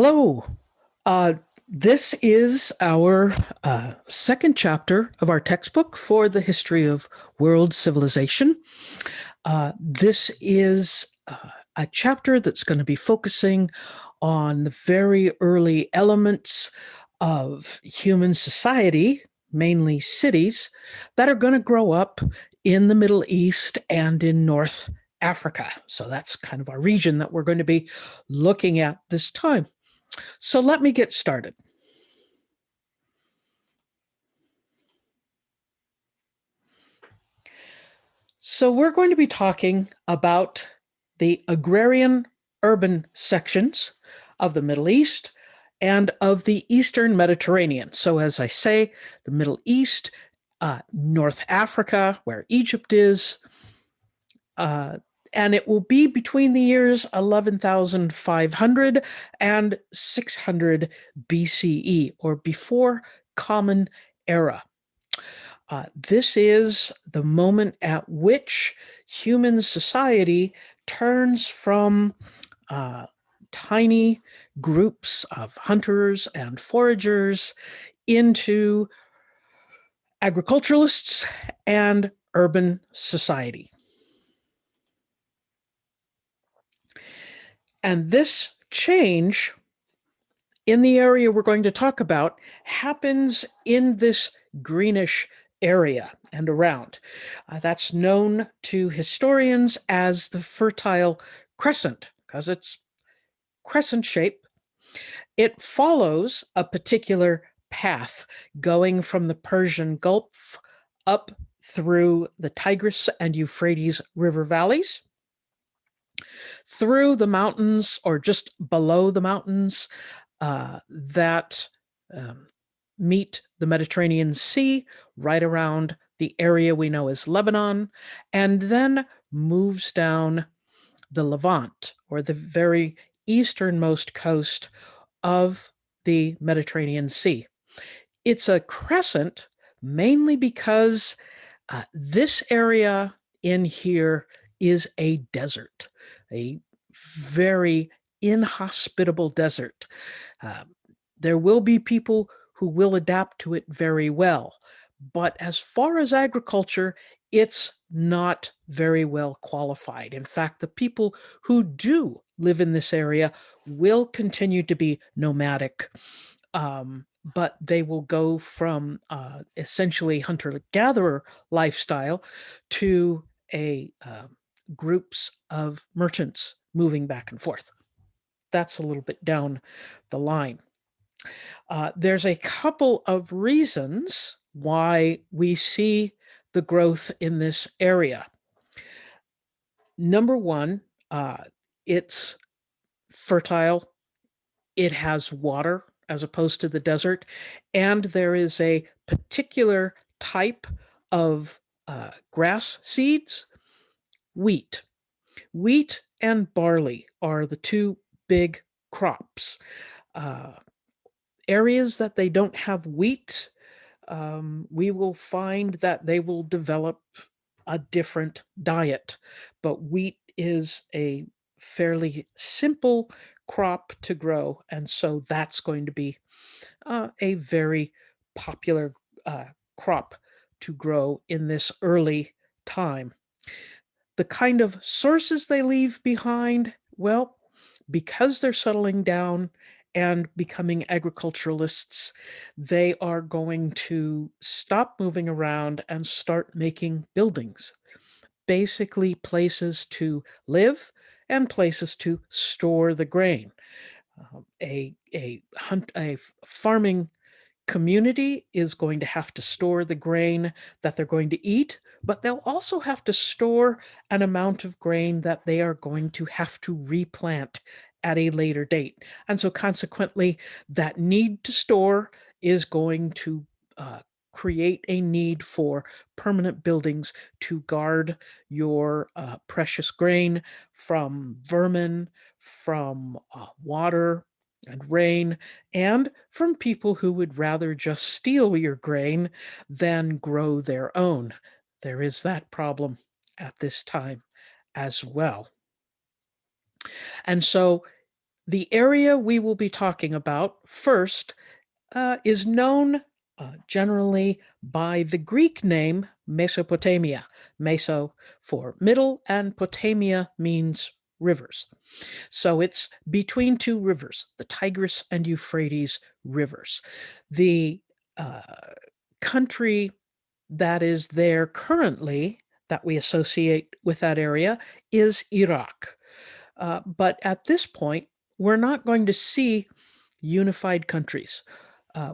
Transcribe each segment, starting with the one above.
Hello. Uh, this is our second chapter of our textbook for the history of world civilization. This is a chapter that's going to be focusing on the very early elements of human society, mainly cities, that are going to grow up in the Middle East and in North Africa. So that's kind of our region that we're going to be looking at this time. So let me get started. So we're going to be talking about the agrarian urban sections of the Middle East and of the Eastern Mediterranean. So as I say, the Middle East, North Africa, where Egypt is, and it will be between the years 11,500 and 600 BCE, or before Common Era. This is the moment at which human society turns from tiny groups of hunters and foragers into agriculturalists and urban society. And this change in the area we're going to talk about happens in this greenish area and around. That's known to historians as the Fertile Crescent because it's crescent shape. It follows a particular path going from the Persian Gulf up through the Tigris and Euphrates river valleys, through the mountains or just below the mountains that meet the Mediterranean Sea, right around the area we know as Lebanon, and then moves down the Levant, or the very easternmost coast of the Mediterranean Sea. It's a crescent mainly because this area in here is a desert, a very inhospitable desert. There will be people who will adapt to it very well. But as far as agriculture, it's not very well qualified. In fact, the people who do live in this area will continue to be nomadic, but they will go from essentially hunter-gatherer lifestyle to a groups of merchants moving back and forth. That's a little bit down the line. There's a couple of reasons why we see the growth in this area. Number one, it's fertile. It has water as opposed to the desert. And there is a particular type of grass seeds, wheat. Wheat and barley are the two big crops. Areas that they don't have wheat, we will find that they will develop a different diet. But wheat is a fairly simple crop to grow, and so that's going to be a very popular crop to grow in this early time. The kind of sources they leave behind, well, because they're settling down and becoming agriculturalists, they are going to stop moving around and start making buildings, basically places to live and places to store the grain. A farming community is going to have to store the grain that they're going to eat, but they'll also have to store an amount of grain that they are going to have to replant at a later date. And so consequently, that need to store is going to create a need for permanent buildings to guard your precious grain from vermin, from water and rain, and from people who would rather just steal your grain than grow their own. There is that problem at this time as well. And so The area we will be talking about first is known generally by the Greek name Mesopotamia. Meso for middle, and Potamia means rivers. So it's between two rivers, the Tigris and Euphrates rivers. The uh, country that is there currently that we associate with that area is Iraq. But at this point, we're not going to see unified countries.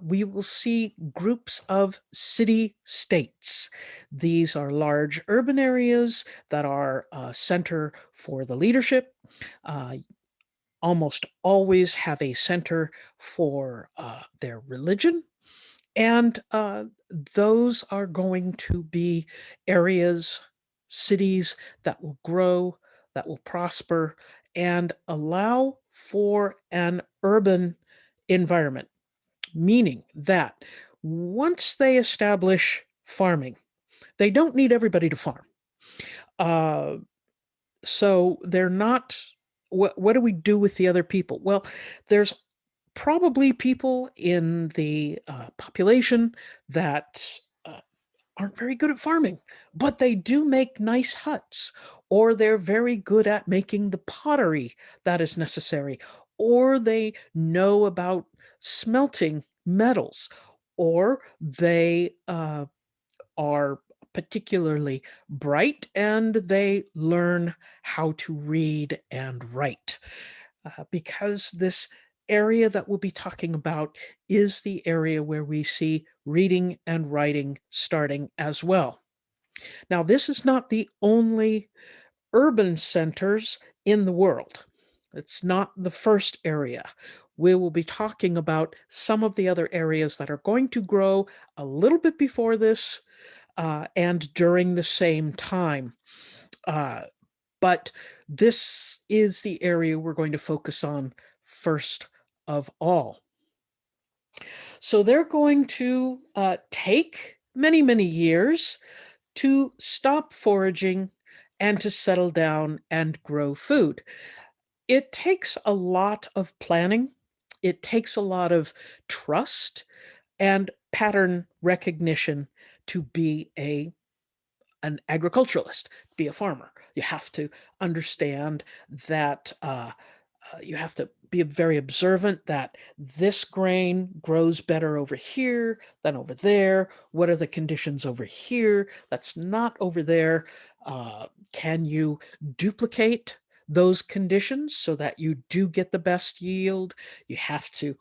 We will see groups of city states. These are large urban areas that are a center for the leadership, uh, almost always have a center for their religion. And those are going to be areas, cities that will grow, that will prosper, and allow for an urban environment, meaning that once they establish farming, they don't need everybody to farm. Uh, so they're not, what do we do with the other people? Well, there's probably people in the population that aren't very good at farming, but they do make nice huts, or they're very good at making the pottery that is necessary, or they know about smelting metals, or they are particularly bright and they learn how to read and write. Because this area that we'll be talking about is the area where we see reading and writing starting as well. Now, this is not the only urban centers in the world. It's not the first area. We will be talking about some of the other areas that are going to grow a little bit before this and during the same time. But this is the area we're going to focus on first of all. So they're going to take many, many years to stop foraging and to settle down and grow food. It takes a lot of planning. It takes a lot of trust and pattern recognition to be an agriculturalist, be a farmer. You have to understand that you have to be very observant that this grain grows better over here than over there. What are the conditions over here that's not over there? Can you duplicate those conditions so that you do get the best yield? You have to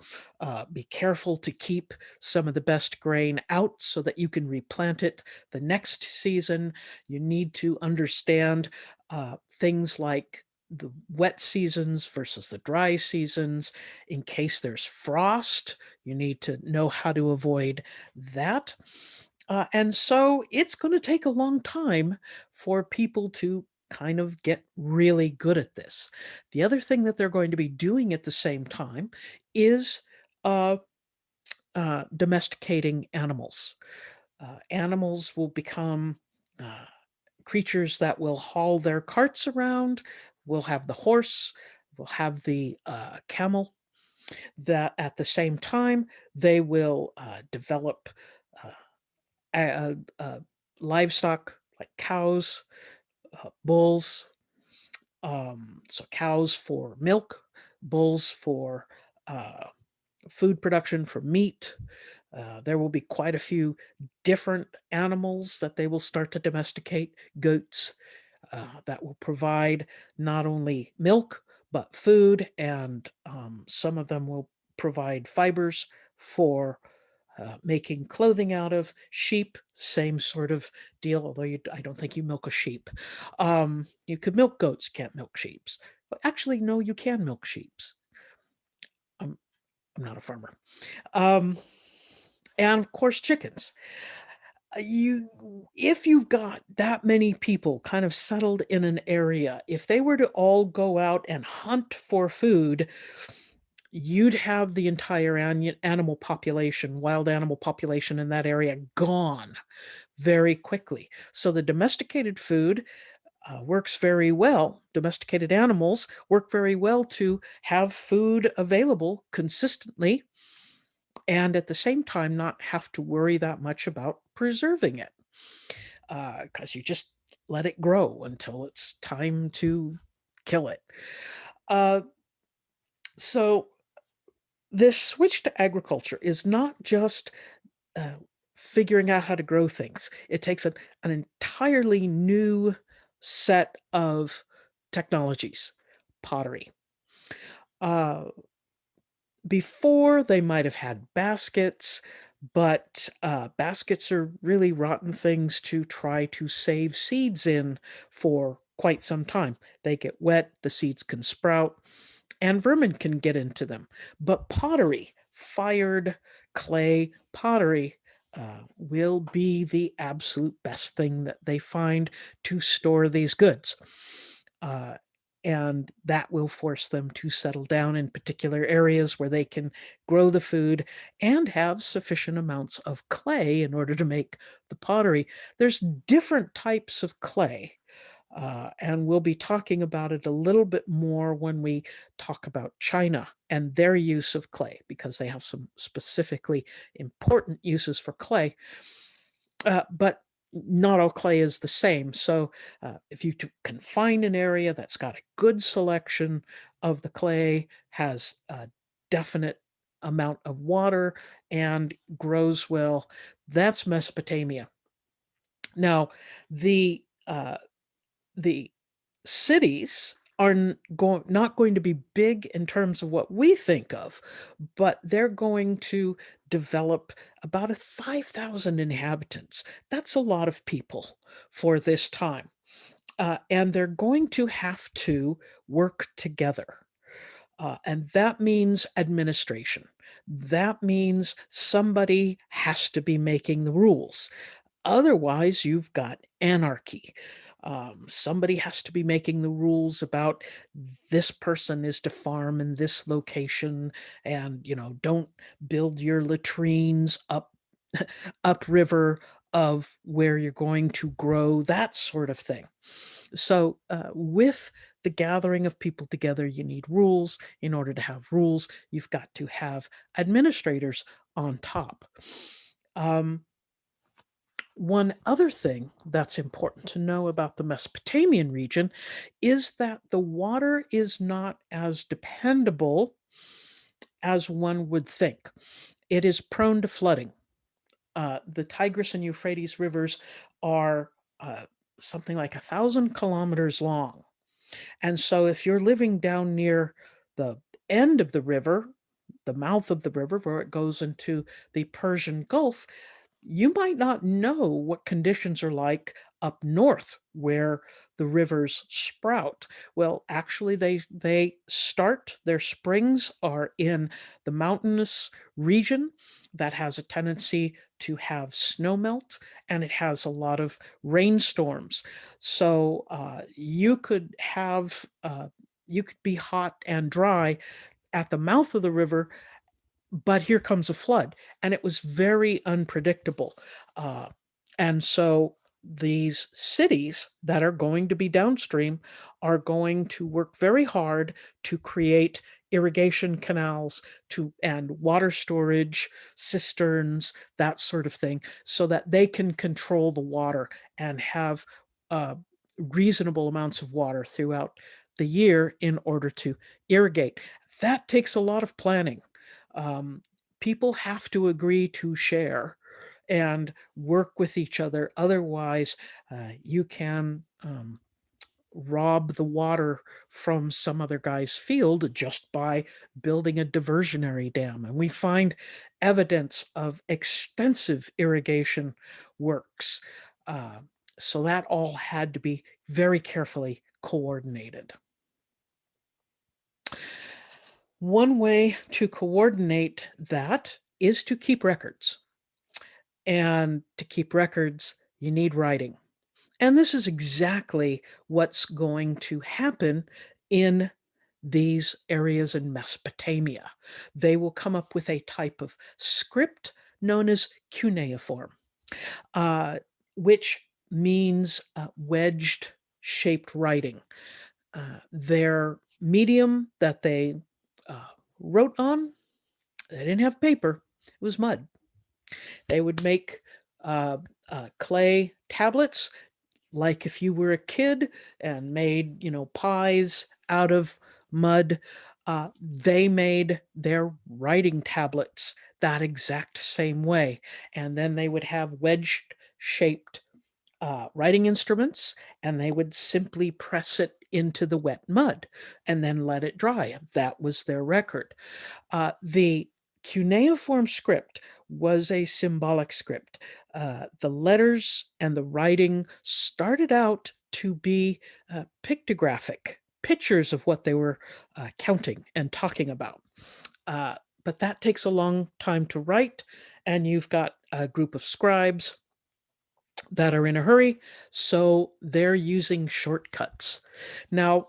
be careful to keep some of the best grain out so that you can replant it the next season. You need to understand things like the wet seasons versus the dry seasons. In case there's frost, you need to know how to avoid that. And so it's going to take a long time for people to kind of get really good at this. The other thing that they're going to be doing at the same time is domesticating animals. Animals will become creatures that will haul their carts around. We'll have the horse, we'll have the camel. That at the same time, they will develop livestock like cows, bulls. So cows for milk, bulls for food production, for meat. There will be quite a few different animals that they will start to domesticate. Goats that will provide not only milk, but food, and some of them will provide fibers for making clothing out of. Sheep, same sort of deal, although I don't think you milk a sheep. You could milk goats, can't milk sheeps. But actually, no, you can milk sheeps. I'm, I'm not a farmer. Um, and of course, chickens. If you've got that many people kind of settled in an area, if they were to all go out and hunt for food, you'd have the entire animal population, wild animal population in that area gone very quickly. So the domesticated food works very well. Domesticated animals work very well to have food available consistently and at the same time not have to worry that much about preserving it because you just let it grow until it's time to kill it. Uh, so this switch to agriculture is not just uh, figuring out how to grow things. It takes an entirely new set of technologies. Pottery. Uh, Before, they might have had baskets, but baskets are really rotten things to try to save seeds in for quite some time. They get wet, the seeds can sprout, and vermin can get into them. But pottery, fired clay pottery, will be the absolute best thing that they find to store these goods. Uh, and that will force them to settle down in particular areas where they can grow the food and have sufficient amounts of clay in order to make the pottery. There's different types of clay, and we'll be talking about it a little bit more when we talk about China and their use of clay, because they have some specifically important uses for clay. But not all clay is the same. So if you can find an area that's got a good selection of the clay, has a definite amount of water, and grows well, that's Mesopotamia. Now, the uh, the cities are not going to be big in terms of what we think of, but they're going to develop about 5,000 inhabitants. That's a lot of people for this time. And they're going to have to work together. And that means administration. That means somebody has to be making the rules. Otherwise, you've got anarchy. Somebody has to be making the rules about this person is to farm in this location, and don't build your latrines upriver of where you're going to grow, that sort of thing. So, with the gathering of people together, you need rules. In order to have rules, you've got to have administrators on top. One other thing that's important to know about the Mesopotamian region is that the water is not as dependable as one would think. It is prone to flooding. The Tigris and Euphrates rivers are something like 1,000 kilometers long. And so if you're living down near the end of the river, the mouth of the river where it goes into the Persian Gulf, you might not know what conditions are like up north where the rivers sprout. Well, actually, they start, their springs are in the mountainous region that has a tendency to have snowmelt, and it has a lot of rainstorms. So you could be hot and dry at the mouth of the river, but here comes a flood, and it was very unpredictable. Uh, and so these cities that are going to be downstream are going to work very hard to create irrigation canals and water storage cisterns, that sort of thing, so that they can control the water and have uh, reasonable amounts of water throughout the year in order to irrigate. That takes a lot of planning. um, People have to agree to share and work with each other. Otherwise, you can rob the water from some other guy's field just by building a diversionary dam. And we find evidence of extensive irrigation works. Uh, so that all had to be very carefully coordinated. One way to coordinate that is to keep records. And to keep records, you need writing. And this is exactly what's going to happen in these areas in Mesopotamia. They will come up with a type of script known as cuneiform, uh, which means wedged shaped writing. Their medium that they wrote on, they didn't have paper, it was mud. They would make clay tablets, like if you were a kid and made, pies out of mud. They made their writing tablets that exact same way. And then they would have wedge shaped writing instruments, and they would simply press it into the wet mud and then let it dry. That was their record. The cuneiform script was a symbolic script. The letters and the writing started out to be pictographic pictures of what they were counting and talking about. Uh, but that takes a long time to write, and you've got a group of scribes that are in a hurry, so they're using shortcuts. Now,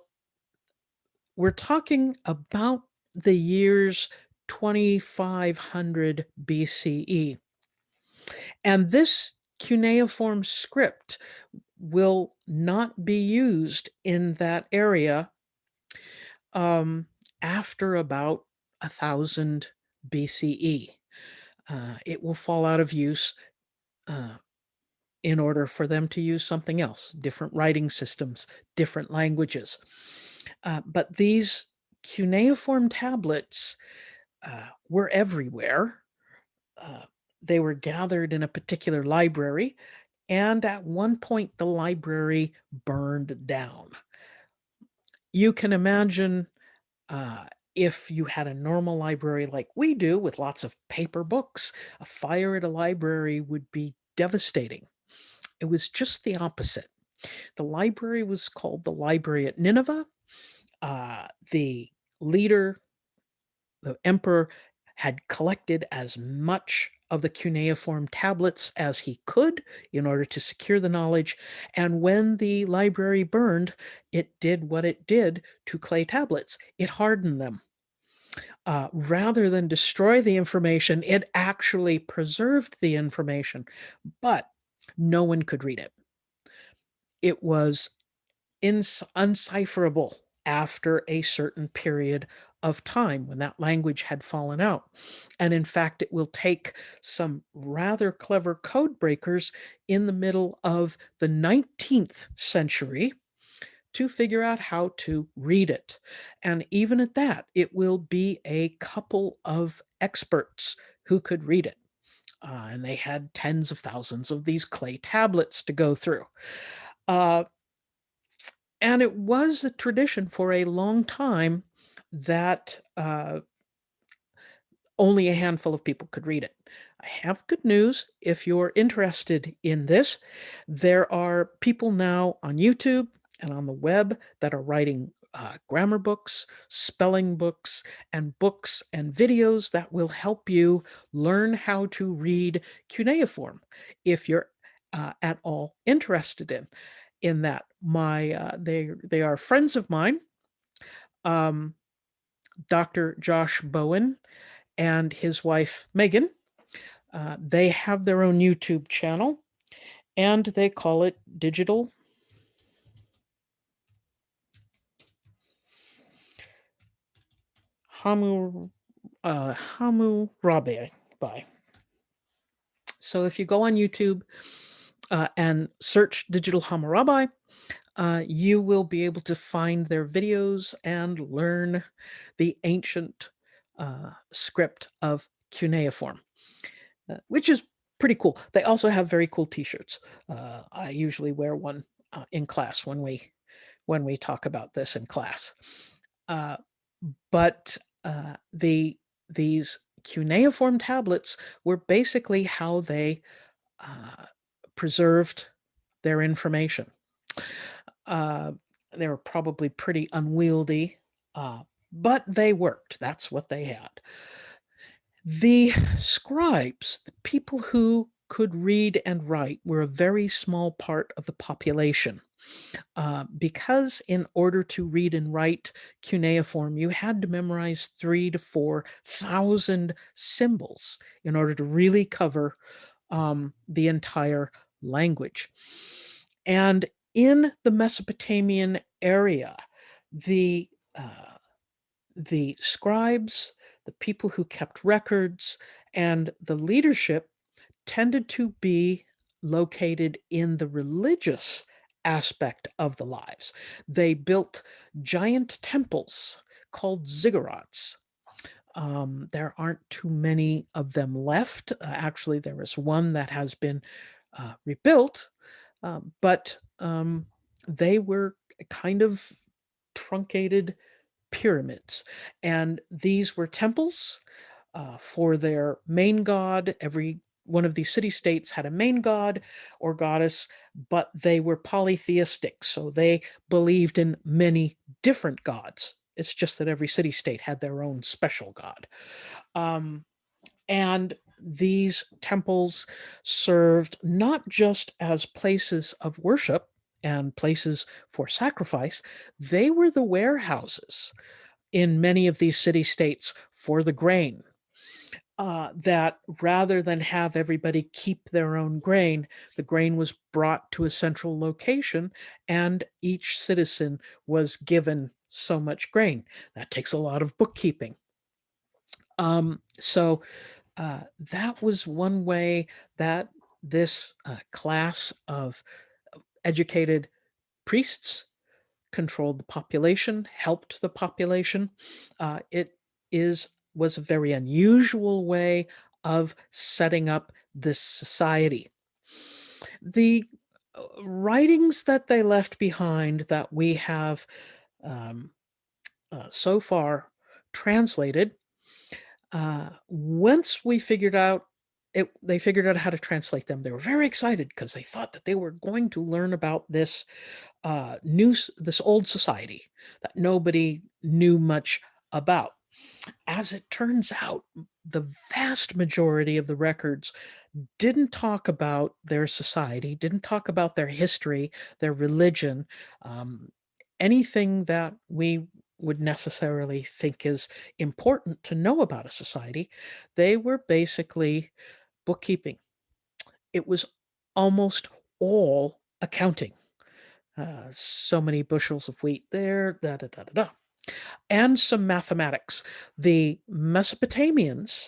we're talking about the years 2500 BCE. And this cuneiform script will not be used in that area after about 1000 BCE. It will fall out of use in order for them to use something else, different writing systems, different languages. But these cuneiform tablets were everywhere. They were gathered in a particular library, and at one point the library burned down. You can imagine if you had a normal library like we do with lots of paper books, a fire at a library would be devastating. It was just the opposite. The library was called the Library at Nineveh. The leader, the emperor, had collected as much of the cuneiform tablets as he could in order to secure the knowledge. And when the library burned, it did what it did to clay tablets. It hardened them. Rather than destroy the information, it actually preserved the information, but no one could read it. It was uncipherable after a certain period of time when that language had fallen out. And in fact, it will take some rather clever code breakers in the middle of the 19th century to figure out how to read it. And even at that, it will be a couple of experts who could read it. And they had tens of thousands of these clay tablets to go through. And it was a tradition for a long time that only a handful of people could read it. I have good news if you're interested in this. There are people now on YouTube and on the web that are writing grammar books, spelling books, and videos that will help you learn how to read cuneiform if you're at all interested in that. They are friends of mine, Dr. Josh Bowen and his wife Megan. They have their own YouTube channel, and they call it Digital Hammurabi. So if you go on YouTube and search Digital Hammurabi, you will be able to find their videos and learn the ancient script of cuneiform, which is pretty cool. They also have very cool T-shirts. I usually wear one in class when we talk about this in class. But these cuneiform tablets were basically how they preserved their information. They were probably pretty unwieldy, but they worked. That's what they had. The scribes, the people who could read and write, were a very small part of the population. Because in order to read and write cuneiform, you had to memorize 3,000 to 4,000 symbols in order to really cover the entire language. And In the Mesopotamian area, the uh, the scribes, the people who kept records, and the leadership tended to be located in the religious aspect of the lives. They built giant temples called ziggurats. There aren't too many of them left. Actually, there is one that has been rebuilt, but they were kind of truncated pyramids. And these were temples for their main god. Every one of these city states had a main god or goddess, but they were polytheistic. So they believed in many different gods. It's just that every city state had their own special god. Um, and these temples served not just as places of worship and places for sacrifice, they were the warehouses in many of these city states for the grain. That rather than have everybody keep their own grain, the grain was brought to a central location and each citizen was given so much grain. That takes a lot of bookkeeping. So that was one way that this class of educated priests controlled the population, helped the population. It is was a very unusual way of setting up this society. The writings that they left behind that we have um, so far translated, once we figured out they figured out how to translate them. They were very excited because they thought that they were going to learn about this this old society that nobody knew much about. As it turns out, the vast majority of the records didn't talk about their society, didn't talk about their history, their religion, um, anything that we would necessarily think is important to know about a society. They were basically bookkeeping. It was almost all accounting. So many bushels of wheat there, da da da da da, and some mathematics. The Mesopotamians,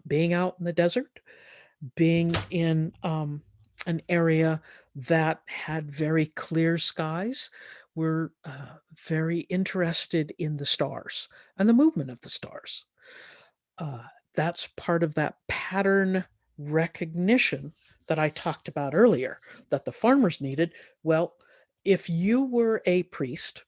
being out in the desert, being in an area that had very clear skies, were very interested in the stars and the movement of the stars. Uh, that's part of that pattern recognition that I talked about earlier that the farmers needed. Well, if you were a priest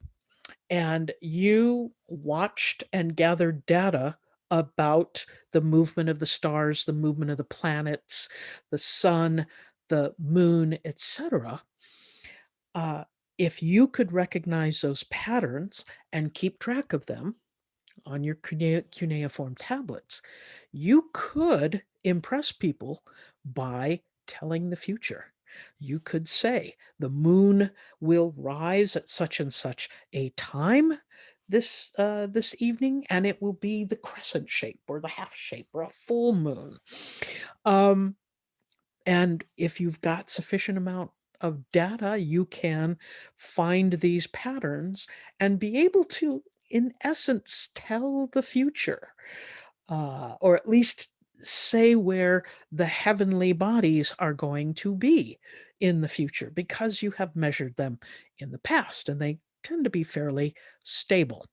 and you watched and gathered data about the movement of the stars, the movement of the planets, the sun, the moon, etc. If you could recognize those patterns and keep track of them on your cuneiform tablets, you could impress people by telling the future. You could say the moon will rise at such and such a time this evening, and it will be the crescent shape or the half shape or a full moon. Um, and if you've got sufficient amount of data, you can find these patterns and be able to, in essence, tell the future, or at least say where the heavenly bodies are going to be in the future because you have measured them in the past and they tend to be fairly stable.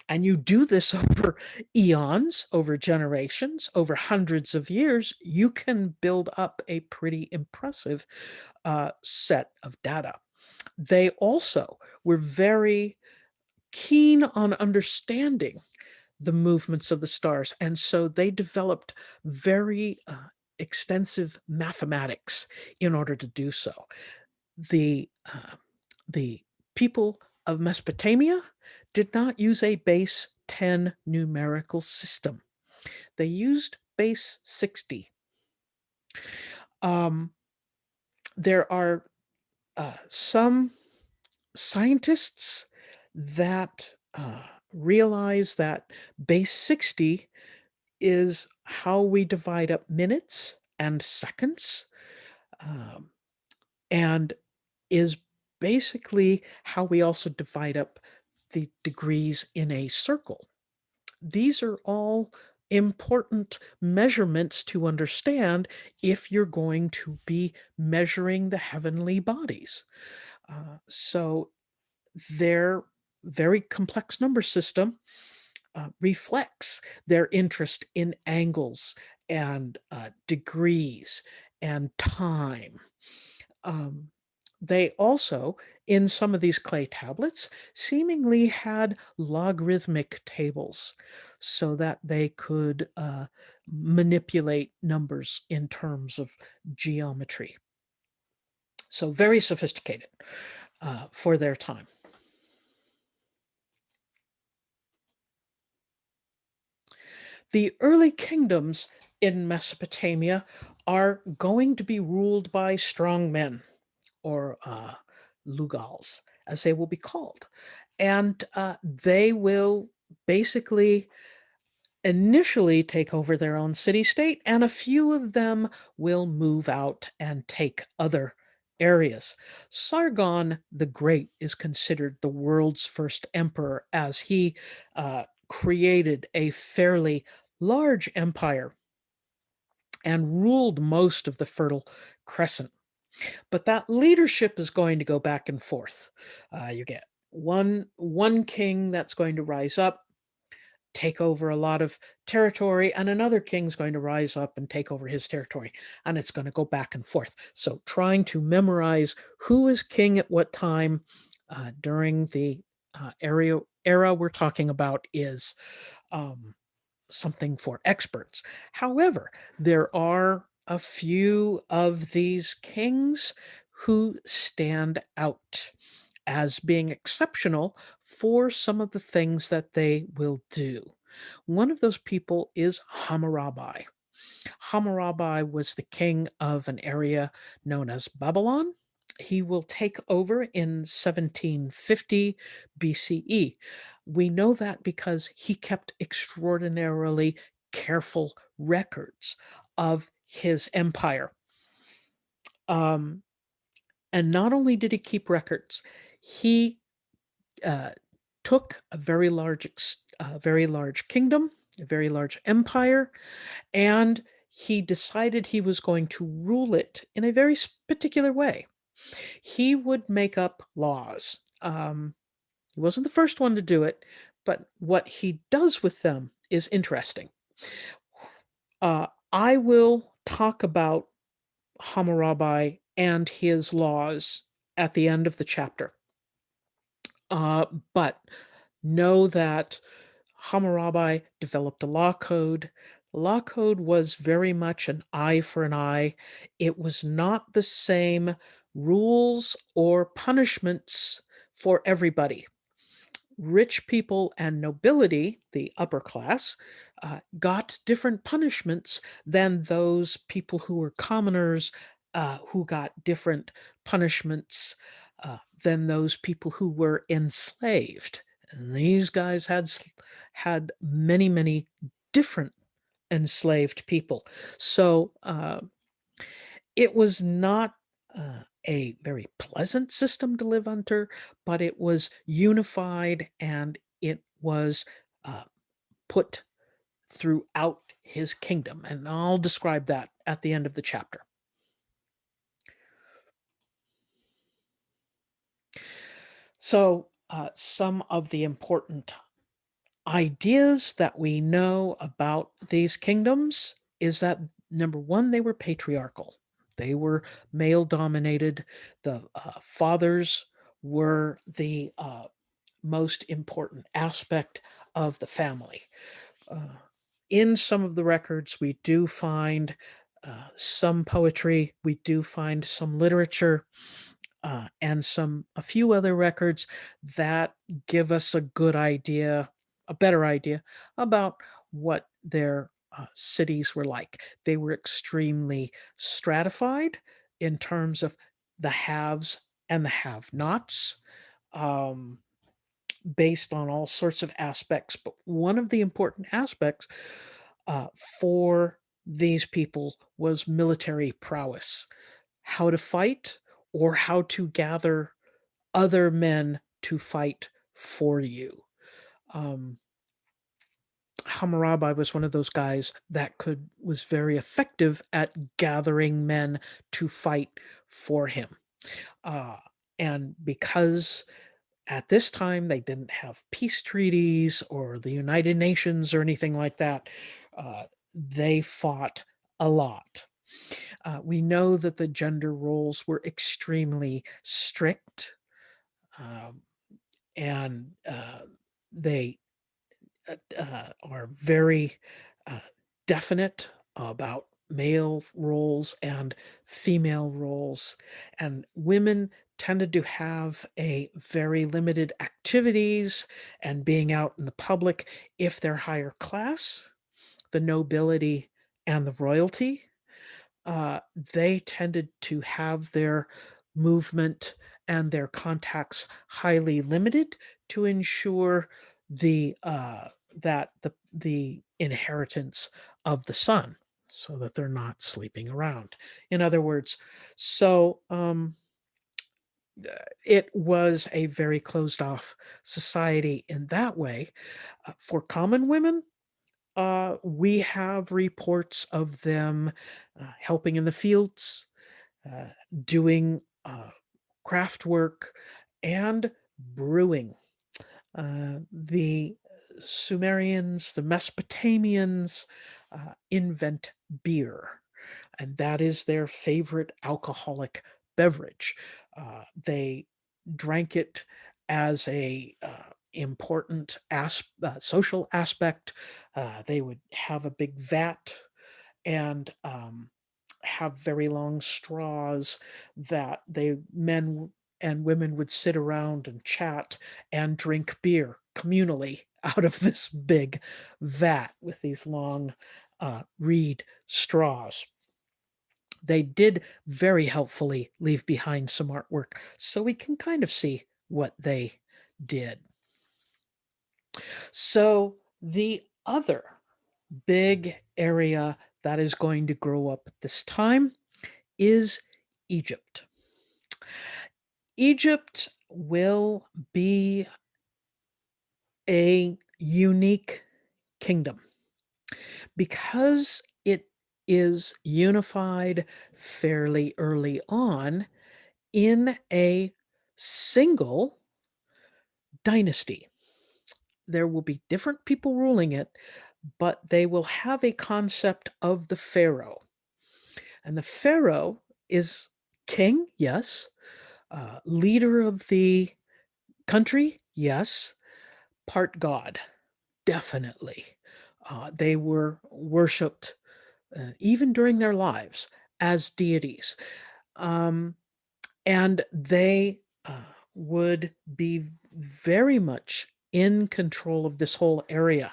And you do this over eons, over generations, over hundreds of years, you can build up a pretty impressive set of data. They also were very keen on understanding the movements of the stars. And so they developed very extensive mathematics in order to do so. The, uh, the people of Mesopotamia did not use a base 10 numerical system. They used base 60. Um, there are some scientists that realize that base 60 is how we divide up minutes and seconds. Um, and is basically how we also divide up the degrees in a circle. These are all important measurements to understand if you're going to be measuring the heavenly bodies. So their very complex number system reflects their interest in angles and degrees and time. Um, they also, in some of these clay tablets, seemingly had logarithmic tables so that they could manipulate numbers in terms of geometry. So, very sophisticated for their time. The early kingdoms in Mesopotamia are going to be ruled by strong men, or Lugals, as they will be called. And they will basically initially take over their own city state, and a few of them will move out and take other areas. Sargon the Great is considered the world's first emperor, as he created a fairly large empire and ruled most of the Fertile Crescent. But that leadership is going to go back and forth. You get one king that's going to rise up, take over a lot of territory, and another king's going to rise up and take over his territory, and it's going to go back and forth. So trying to memorize who is king at what time during the era we're talking about is something for experts. However, there are a few of these kings who stand out as being exceptional for some of the things that they will do. One of those people is Hammurabi. Hammurabi was the king of an area known as Babylon. He will take over in 1750 BCE. We know that because he kept extraordinarily careful records of his empire. Um, and not only did he keep records, he uh, took a very large kingdom, a very large empire, and he decided he was going to rule it in a very particular way. He would make up laws. He wasn't the first one to do it, but what he does with them is interesting. I will talk about Hammurabi and his laws at the end of the chapter. But know that Hammurabi developed a law code. The law code was very much an eye for an eye. It was not the same rules or punishments for everybody. Rich people and nobility, the upper class, got different punishments than those people who were commoners, who got different punishments than those people who were enslaved. And these guys had many, many different enslaved people. So it was not a very pleasant system to live under, but it was unified and it was uh, put throughout his kingdom. And I'll describe that at the end of the chapter. So, some of the important ideas that we know about these kingdoms is that number one, they were patriarchal. They were male dominated. The fathers were the most important aspect of the family. Uh, in some of the records, we do find some poetry, we do find some literature, and a few other records that give us a good idea, a better idea about what their cities were like. They were extremely stratified in terms of the haves and the have-nots. Um, Based on all sorts of aspects. But one of the important aspects uh, for these people was military prowess, how to fight, or how to gather other men to fight for you. Um, Hammurabi was one of those guys that was very effective at gathering men to fight for him. Uh, and because at this time they didn't have peace treaties or the United Nations or anything like that, they fought a lot. We know that the gender roles were extremely strict, um, and they are very uh, definite about male roles and female roles. And women tended to have a very limited activities and being out in the public if they're higher class, the nobility and the royalty. They tended to have their movement and their contacts highly limited to ensure the inheritance of the son, so that they're not sleeping around. In other words, so it was a very closed off society in that way. For common women, we have reports of them helping in the fields, uh, doing craft work, and brewing. The Sumerians, the Mesopotamians invent beer, and that is their favorite alcoholic beverage. They drank it as a important social aspect. They would have a big vat and have very long straws that men and women would sit around and chat and drink beer communally out of this big vat with these long reed straws. They did very helpfully leave behind some artwork, so we can kind of see what they did. So the other big area that is going to grow up at this time is Egypt. Egypt will be a unique kingdom because it is unified fairly early on in a single dynasty. There will be different people ruling it, but they will have a concept of the pharaoh. And the pharaoh is king, yes, leader of the country, yes, part god, definitely. They were worshipped even during their lives as deities. Um, and they would be very much in control of this whole area.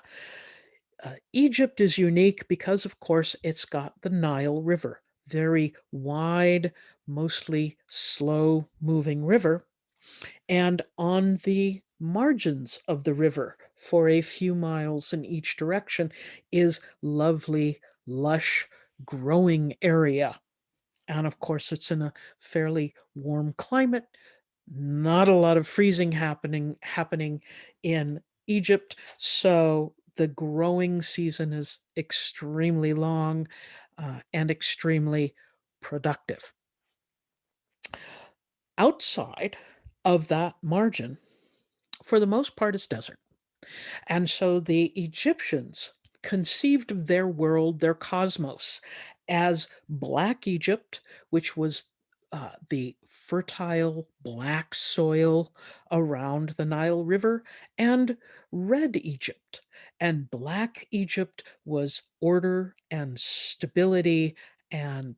Egypt is unique because, of course, it's got the Nile River, very wide, mostly slow moving river. And on the margins of the river, for a few miles in each direction, is lovely, lush, growing area. And of course, it's in a fairly warm climate. Not a lot of freezing happening in Egypt, so the growing season is extremely long and extremely productive. Outside of that margin, for the most part, is desert. And so the Egyptians conceived of their world, their cosmos, as Black Egypt, which was the fertile black soil around the Nile River, and Red Egypt. And Black Egypt was order and stability and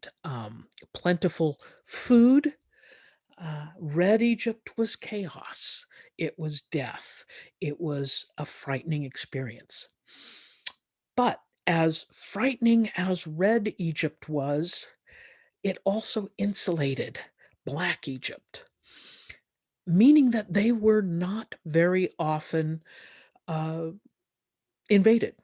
plentiful food. Red Egypt was chaos. It was death. It was a frightening experience. But as frightening as Red Egypt was, it also insulated Black Egypt, meaning that they were not very often uh, invaded.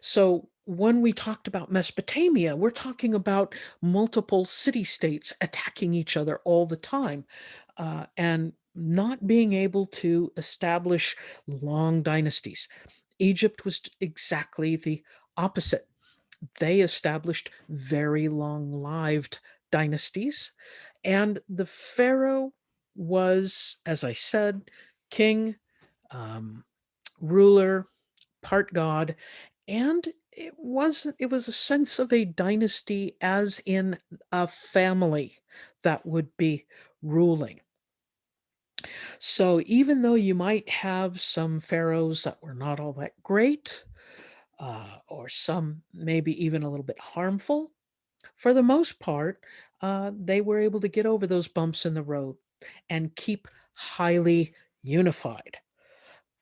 So when we talked about Mesopotamia, we're talking about multiple city-states attacking each other all the time, and not being able to establish long dynasties. Egypt was exactly the opposite. They established very long-lived dynasties, and the pharaoh was, as I said, king, um, ruler, part god, and it was a sense of a dynasty, as in a family that would be ruling. So even though you might have some pharaohs that were not all that great, or some maybe even a little bit harmful, for the most part, they were able to get over those bumps in the road and keep highly unified.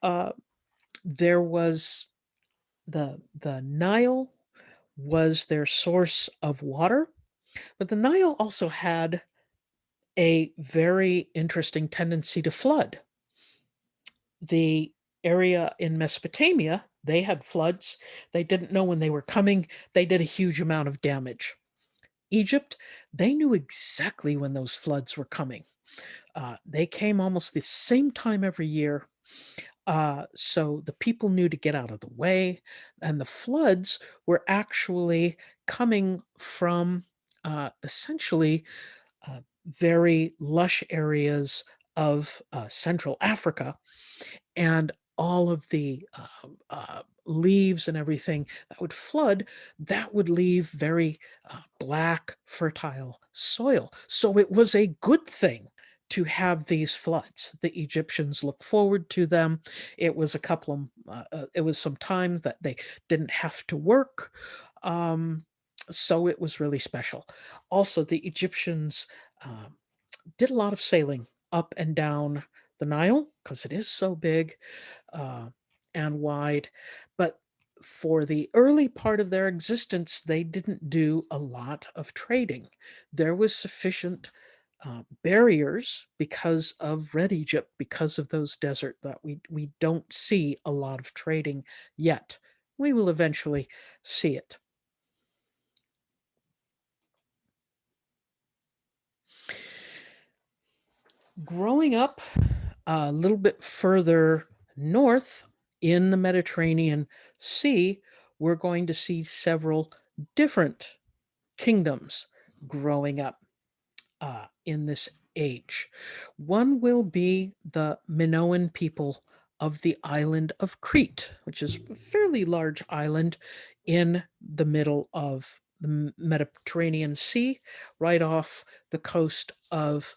Uh, there was the Nile was their source of water, but the Nile also had a very interesting tendency to flood. The area in Mesopotamia, they had floods. They didn't know when they were coming. They did a huge amount of damage. Egypt, they knew exactly when those floods were coming. They came almost the same time every year. So the people knew to get out of the way, and the floods were actually coming from essentially very lush areas of Central Africa, and all of the leaves and everything that would flood, that would leave very black, fertile soil. So it was a good thing to have these floods. The Egyptians looked forward to them. It was a couple of, it was some time that they didn't have to work. Um, so it was really special. Also, the Egyptians um, did a lot of sailing up and down the Nile because it is so big uh, and wide. But for the early part of their existence, they didn't do a lot of trading. There was sufficient barriers because of Red Egypt, because of those desert, that we don't see a lot of trading yet. We will eventually see it. Growing up a little bit further north in the Mediterranean Sea, we're going to see several different kingdoms growing up in this age. One will be the Minoan people of the island of Crete, which is a fairly large island in the middle of the Mediterranean Sea, right off the coast of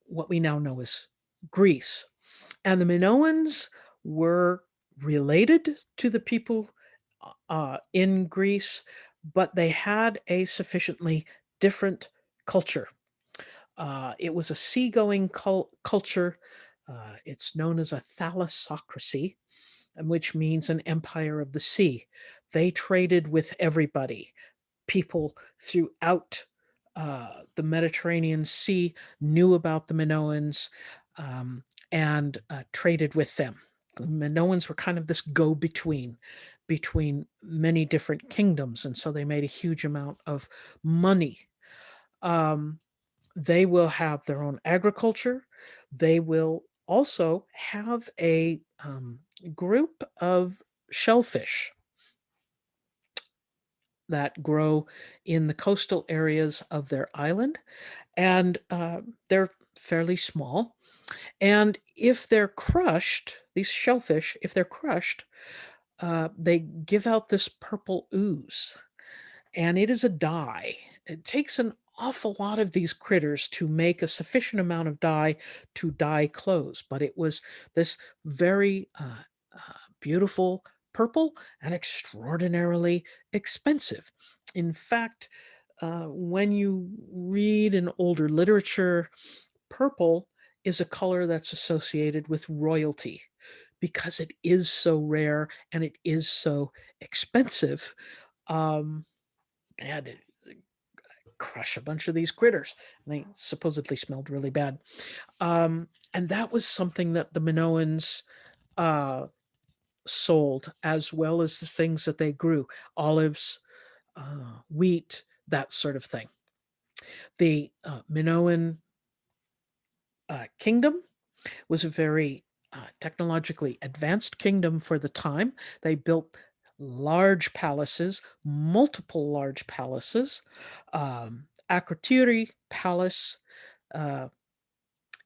what we now know as Greece. And the Minoans were related to the people in Greece, but they had a sufficiently different culture. It was a seagoing culture. It's known as a thalassocracy, which means an empire of the sea. They traded with everybody. People throughout the Mediterranean Sea knew about the Minoans, and traded with them. The Minoans were kind of this go-between between many different kingdoms, and so they made a huge amount of money. Um, they will have their own agriculture. They will also have a group of shellfish that grow in the coastal areas of their island, and they're fairly small. And if they're crushed, these shellfish, if they're crushed, they give out this purple ooze, and it is a dye. It takes an awful lot of these critters to make a sufficient amount of dye to dye clothes, but it was this very beautiful purple and extraordinarily expensive. In fact, when you read in older literature, purple is a color that's associated with royalty because it is so rare and it is so expensive. Um, and it, crush a bunch of these critters. They supposedly smelled really bad. And that was something that the Minoans uh, sold, as well as the things that they grew: olives, wheat, that sort of thing. The Minoan kingdom was a very technologically advanced kingdom for the time. They built large palaces, multiple large palaces. Akrotiri Palace uh,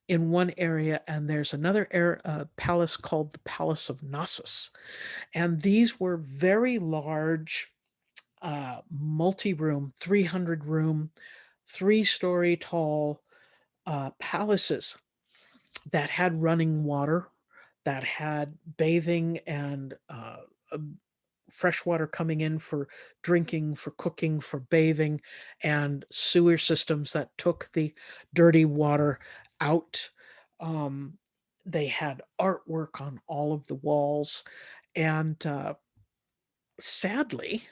in one area, and there's another palace called the Palace of Knossos. And these were very large, multi-room, 300-room, three-story tall palaces that had running water, that had bathing and fresh water coming in for drinking, for cooking, for bathing, and sewer systems that took the dirty water out. Um, they had artwork on all of the walls. And sadly,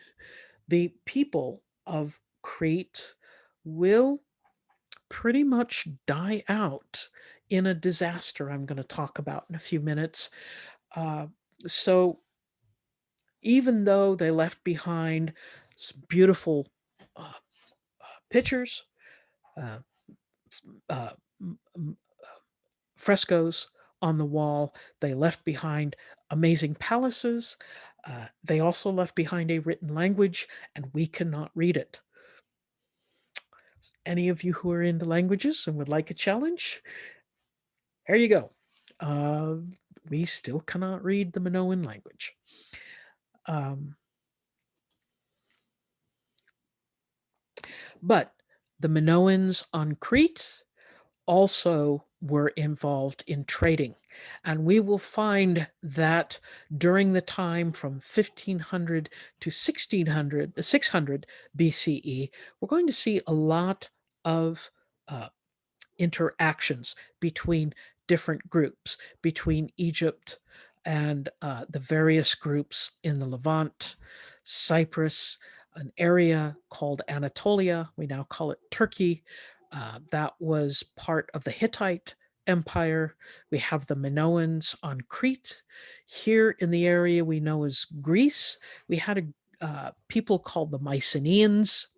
the people of Crete will pretty much die out in a disaster I'm going to talk about in a few minutes. Uh, so even though they left behind some beautiful uh, pictures, uh, uh, frescoes on the wall, they left behind amazing palaces. They also left behind a written language, and we cannot read it. Any of you who are into languages and would like a challenge, here you go. Uh, we still cannot read the Minoan language. Um, but the Minoans on Crete also were involved in trading. And we will find that during the time from 1500 to 600 BCE, we're going to see a lot of uh, interactions between different groups, between Egypt and the various groups in the Levant, Cyprus, an area called Anatolia. We now call it Turkey. That was part of the Hittite Empire. We have the Minoans on Crete. Here in the area we know as Greece, we had a people called the Mycenaeans.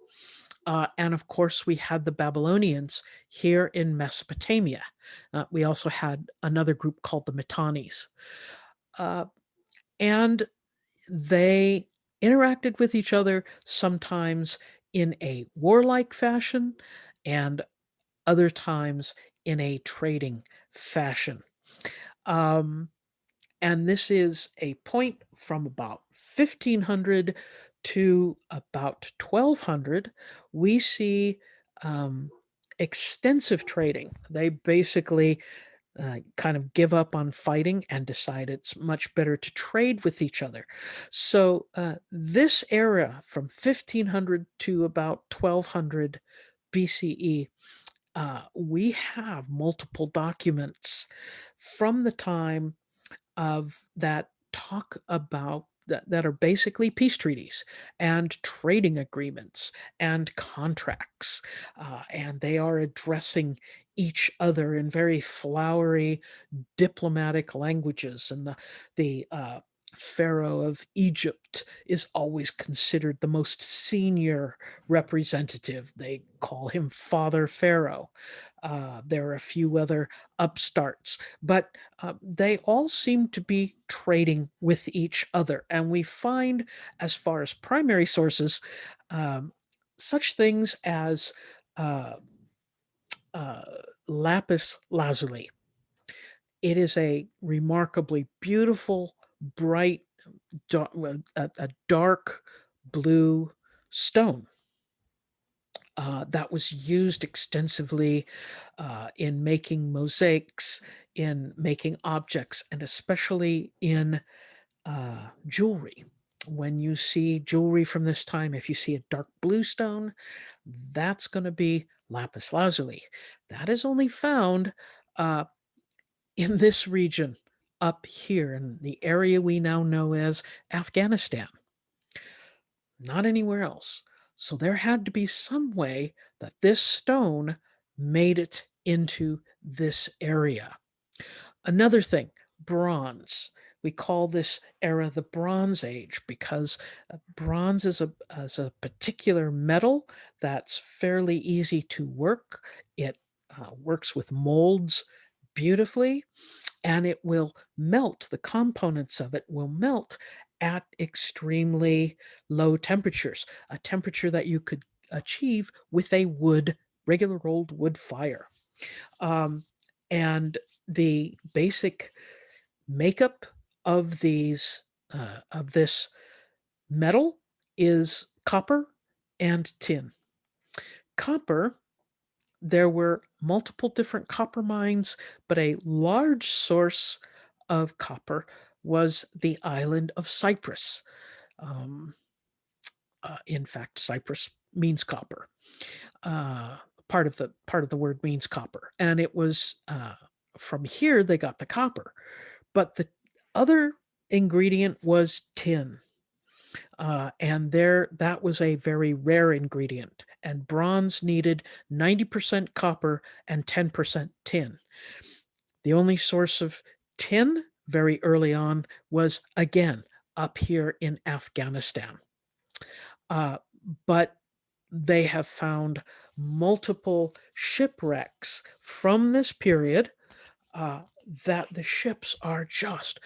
And of course, we had the Babylonians here in Mesopotamia. We also had another group called the Mitannis. Uh, and they interacted with each other sometimes in a warlike fashion and other times in a trading fashion. Um, and this is a point from about 1500 to about 1200. We see um, extensive trading. They basically kind of give up on fighting and decide it's much better to trade with each other. So this era from 1500 to about 1200 BCE, we have multiple documents from the time of that talk about that are basically peace treaties and trading agreements and contracts. And they are addressing each other in very flowery diplomatic languages. And the Pharaoh of Egypt is always considered the most senior representative. They call him Father Pharaoh. There are a few other upstarts, but they all seem to be trading with each other. And we find, as far as primary sources, such things as uh, uh, lapis lazuli. It is a remarkably beautiful, bright, a dark blue stone that was used extensively in making mosaics, in making objects, and especially in jewelry. When you see jewelry from this time, if you see a dark blue stone, that's going to be lapis lazuli. That is only found uh, in this region up here in the area we now know as Afghanistan, not anywhere else. So there had to be some way that this stone made it into this area. Another thing, bronze. We call this era the Bronze Age because bronze is a particular metal that's fairly easy to work. It works with molds beautifully, and it will melt. The components of it will melt at extremely low temperatures, a temperature that you could achieve with a regular old wood fire. Um, and the basic makeup of of this metal is copper and tin. Copper, there were multiple different copper mines, but a large source of copper was the island of Cyprus. Um, in fact, Cyprus means copper. Uh, part of the word means copper, and it was from here they got the copper. But the other ingredient was tin. And there that was a very rare ingredient. And bronze needed 90% copper and 10% tin. The only source of tin very early on was again up here in Afghanistan. Uh, but they have found multiple shipwrecks from this period uh, that the ships are just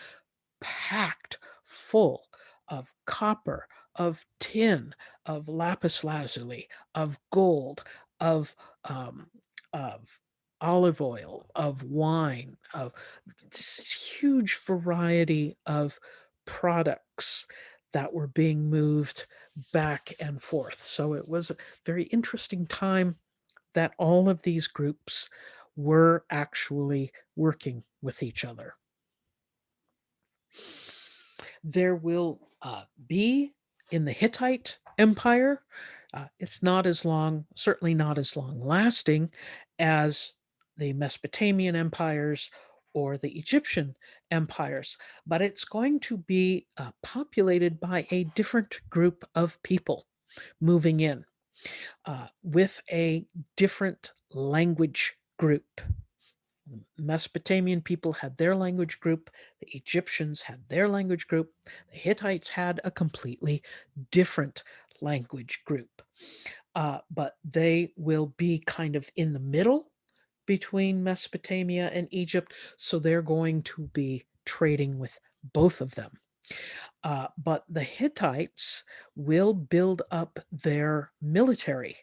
packed full of copper, of tin, of lapis lazuli, of gold, of um, of olive oil, of wine, of this huge variety of products that were being moved back and forth. So it was a very interesting time that all of these groups were actually working with each other. There will be in the Hittite Empire, it's not as long, certainly not as long lasting as the Mesopotamian empires or the Egyptian empires, but it's going to be populated by a different group of people moving in with a different language group. Mesopotamian people had their language group, the Egyptians had their language group, the Hittites had a completely different language group. But they will be kind of in the middle between Mesopotamia and Egypt, so they're going to be trading with both of them. But the Hittites will build up their military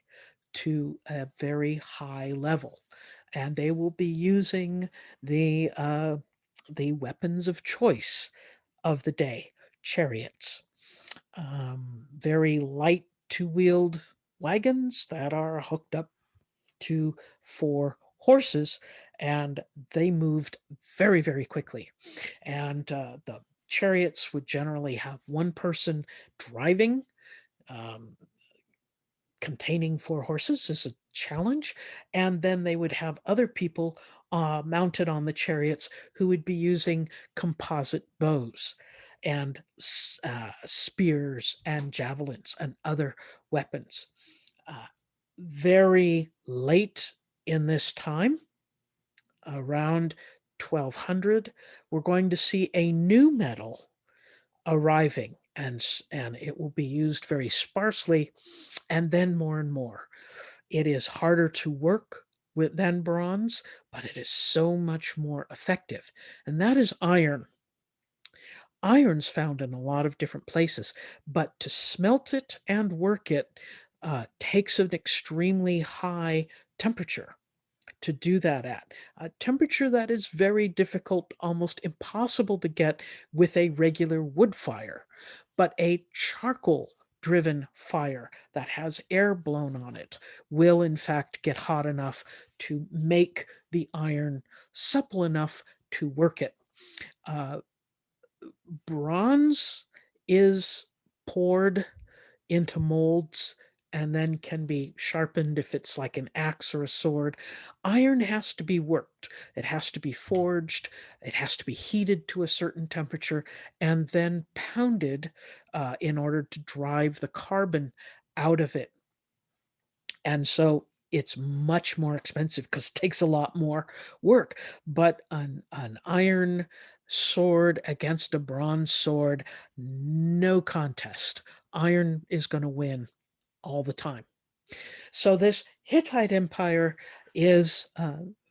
to a very high level, and they will be using the weapons of choice of the day, chariots, very light two-wheeled wagons that are hooked up to four horses, and they moved very, very quickly. And the chariots would generally have one person driving. Um, Containing four horses is a challenge. And then they would have other people mounted on the chariots who would be using composite bows and spears and javelins and other weapons. Uh, Very late in this time, around 1200, we're going to see a new metal arriving, and it will be used very sparsely, and then more and more. It is harder to work with than bronze, but it is so much more effective, and that is iron. Iron's found in a lot of different places, but to smelt it and work it takes an extremely high temperature to do that at a temperature that is very difficult, almost impossible to get with a regular wood fire. But a charcoal driven fire that has air blown on it will, in fact, get hot enough to make the iron supple enough to work it. Uh, Bronze is poured into molds and then can be sharpened if it's like an axe or a sword. Iron has to be worked. It has to be forged. It has to be heated to a certain temperature and then pounded in order to drive the carbon out of it. And so it's much more expensive because it takes a lot more work. But an iron sword against a bronze sword, no contest. Iron is going to win all the time. So this Hittite empire is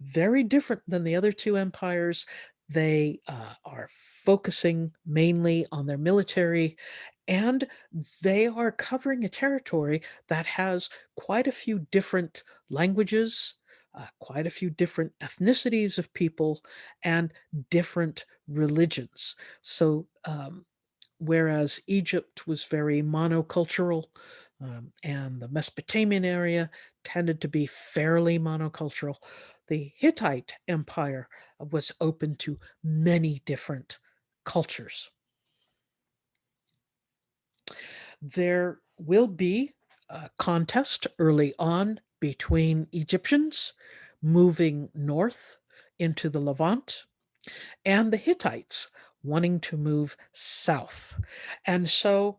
very different than the other two empires. They are focusing mainly on their military, and they are covering a territory that has quite a few different languages, quite a few different ethnicities of people, and different religions. So whereas Egypt was very monocultural, and the Mesopotamian area tended to be fairly monocultural, the Hittite Empire was open to many different cultures. There will be a contest early on between Egyptians moving north into the Levant and the Hittites wanting to move south. And so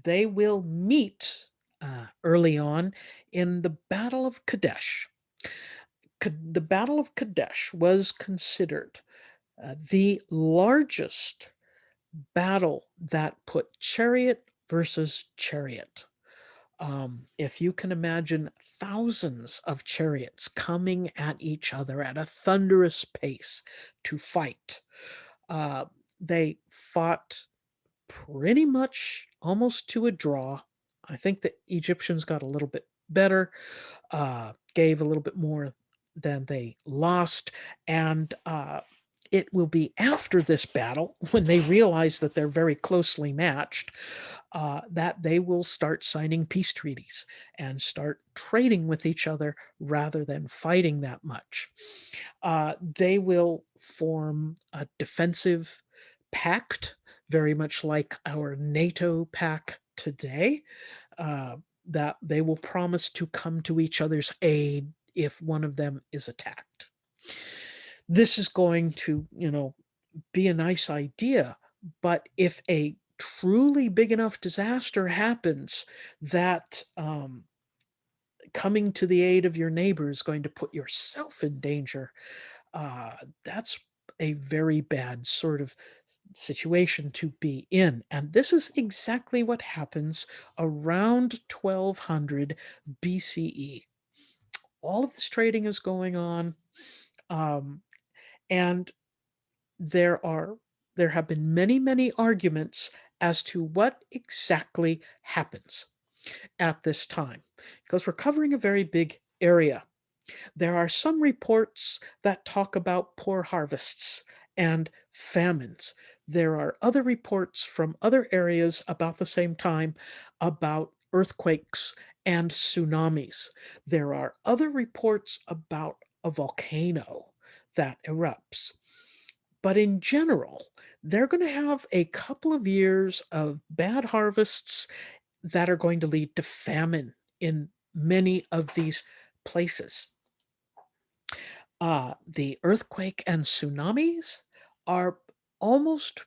they will meet early on in the Battle of Kadesh. The Battle of Kadesh was considered the largest battle that put chariot versus chariot. If you can imagine thousands of chariots coming at each other at a thunderous pace to fight, uh, they fought pretty much almost to a draw. I think the Egyptians got a little bit better, gave a little bit more than they lost, and it will be after this battle, when they realize that they're very closely matched, that they will start signing peace treaties and start trading with each other rather than fighting that much. They will form a defensive pact, very much like our NATO pact today, uh, that they will promise to come to each other's aid if one of them is attacked. This is going to, be a nice idea, but if a truly big enough disaster happens that coming to the aid of your neighbor is going to put yourself in danger, uh, that's a very bad sort of situation to be in. And this is exactly what happens around 1200 BCE. All of this trading is going on, um, and there are there have been many arguments as to what exactly happens at this time, because we're covering a very big area. There are some reports that talk about poor harvests and famines. There are other reports from other areas about the same time about earthquakes and tsunamis. There are other reports about a volcano that erupts. But in general, they're going to have a couple of years of bad harvests that are going to lead to famine in many of these places. The earthquake and tsunamis are almost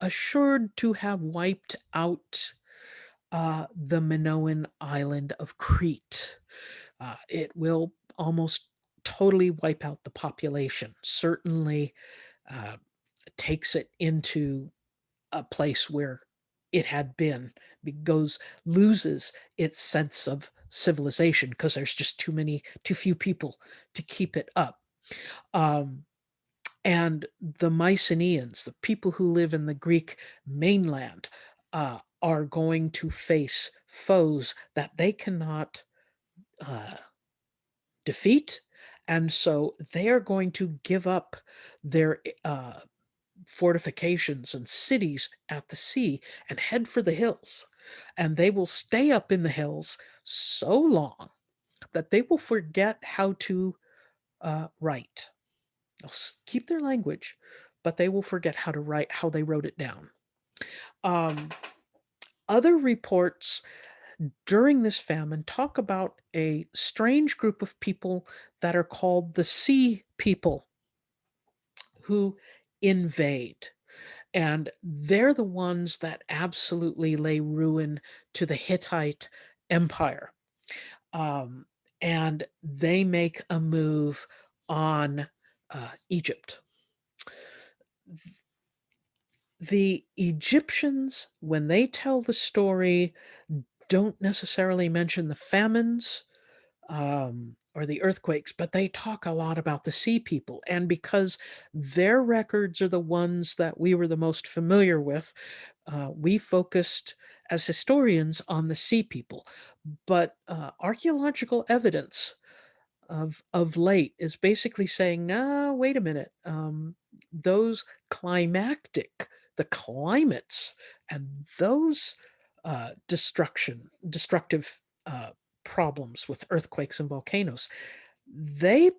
assured to have wiped out the Minoan island of Crete. It will almost totally wipe out the population, certainly uh, takes it into a place where it had been, loses its sense of civilization because there's just too few people to keep it up. Um, and the Mycenaeans, the people who live in the Greek mainland, are going to face foes that they cannot uh, defeat. And so they are going to give up their fortifications and cities at the sea and head for the hills. And they will stay up in the hills so long that they will forget how to write. They'll keep their language, but they will forget how to write, how they wrote it down. Um, Other reports during this famine talk about a strange group of people that are called the Sea People, who invade. And they're the ones that absolutely lay ruin to the Hittite Empire. Um, and they make a move on Egypt. The Egyptians, when they tell the story, don't necessarily mention the famines, or the earthquakes, but they talk a lot about the sea people. And because their records are the ones that we were the most familiar with, we focused as historians on the sea people. But archaeological evidence of late is basically saying, no, wait a minute. Those climactic, the climates, and those destructive problems with earthquakes and volcanoes, they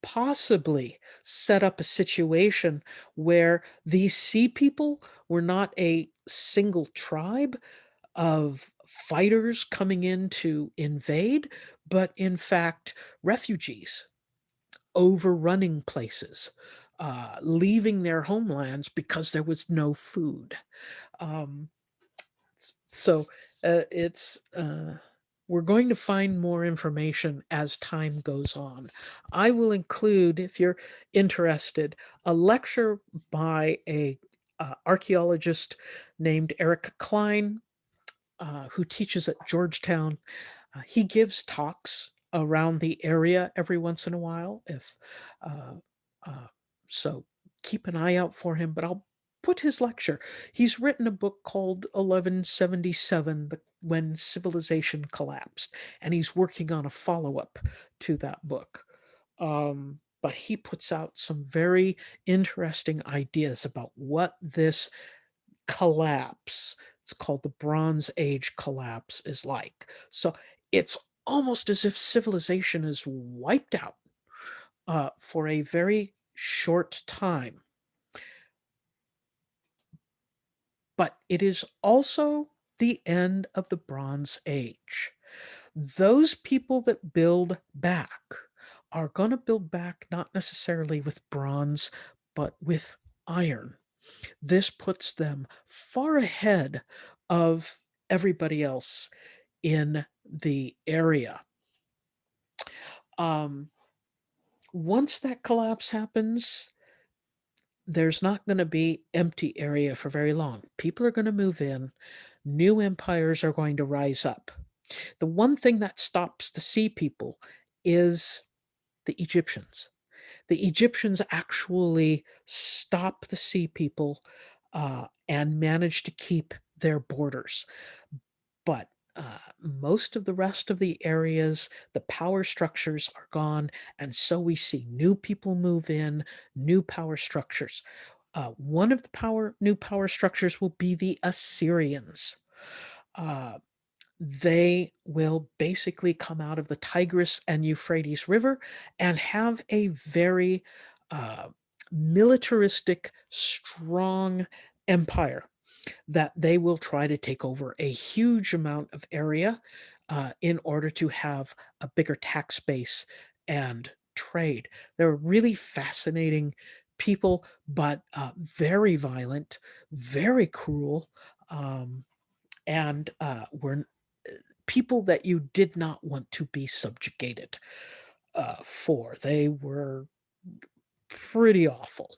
possibly set up a situation where these sea people were not a single tribe of fighters coming in to invade, but in fact, refugees overrunning places, leaving their homelands because there was no food. Um, so it's we're going to find more information as time goes on. I will include, if you're interested, a lecture by a archaeologist named Eric Klein, who teaches at Georgetown. He gives talks around the area every once in a while. If uh, uh, so, keep an eye out for him. But I'll put his lecture. He's written a book called 1177, When Civilization Collapsed, and he's working on a follow up to that book. But he puts out some very interesting ideas about what this collapse, it's called the Bronze Age collapse, is like. So it's almost as if civilization is wiped out for a very short time. But it is also the end of the Bronze Age. Those people that build back are going to build back not necessarily with bronze, but with iron. This puts them far ahead of everybody else in the area. Um, Once that collapse happens, there's not going to be empty area for very long. People are going to move in. New empires are going to rise up. The one thing that stops the sea people is the Egyptians. The Egyptians actually stop the sea people and manage to keep their borders. But most of the rest of the areas, the power structures are gone. And so we see new people move in, new power structures. One of the new power structures will be the Assyrians. Uh, they will basically come out of the Tigris and Euphrates River and have a very uh, militaristic, strong empire that they will try to take over a huge amount of area in order to have a bigger tax base and trade. They're really fascinating people, but very violent, very cruel, and were people that you did not want to be subjugated for. They were pretty awful.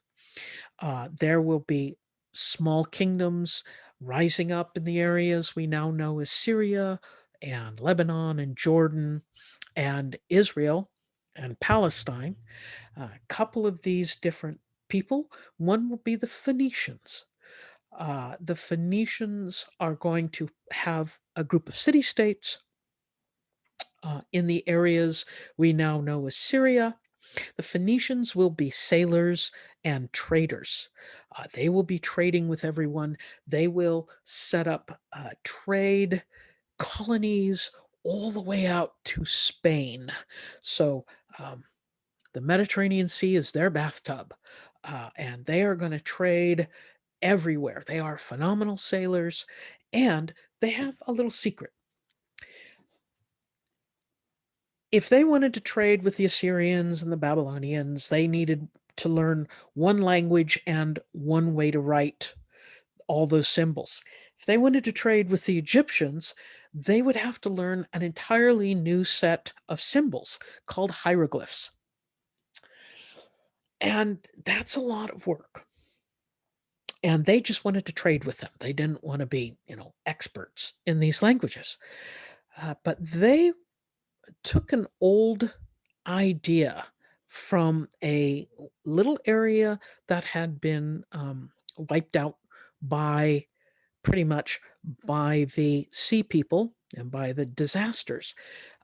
There will be small kingdoms rising up in the areas we now know as Syria and Lebanon and Jordan and Israel and Palestine. A couple of these different people. One will be the Phoenicians. The Phoenicians are going to have a group of city states in the areas we now know as Syria. The Phoenicians will be sailors and traders. They will be trading with everyone. They will set up trade colonies all the way out to Spain. So the Mediterranean Sea is their bathtub, and they are going to trade everywhere. They are phenomenal sailors, and they have a little secret. If they wanted to trade with the Assyrians and the Babylonians, they needed to learn one language and one way to write all those symbols. If they wanted to trade with the Egyptians, they would have to learn an entirely new set of symbols called hieroglyphs. And that's a lot of work. and they just wanted to trade with them. They didn't want to be, experts in these languages. But they took an old idea from a little area that had been wiped out by pretty much by the sea people and by the disasters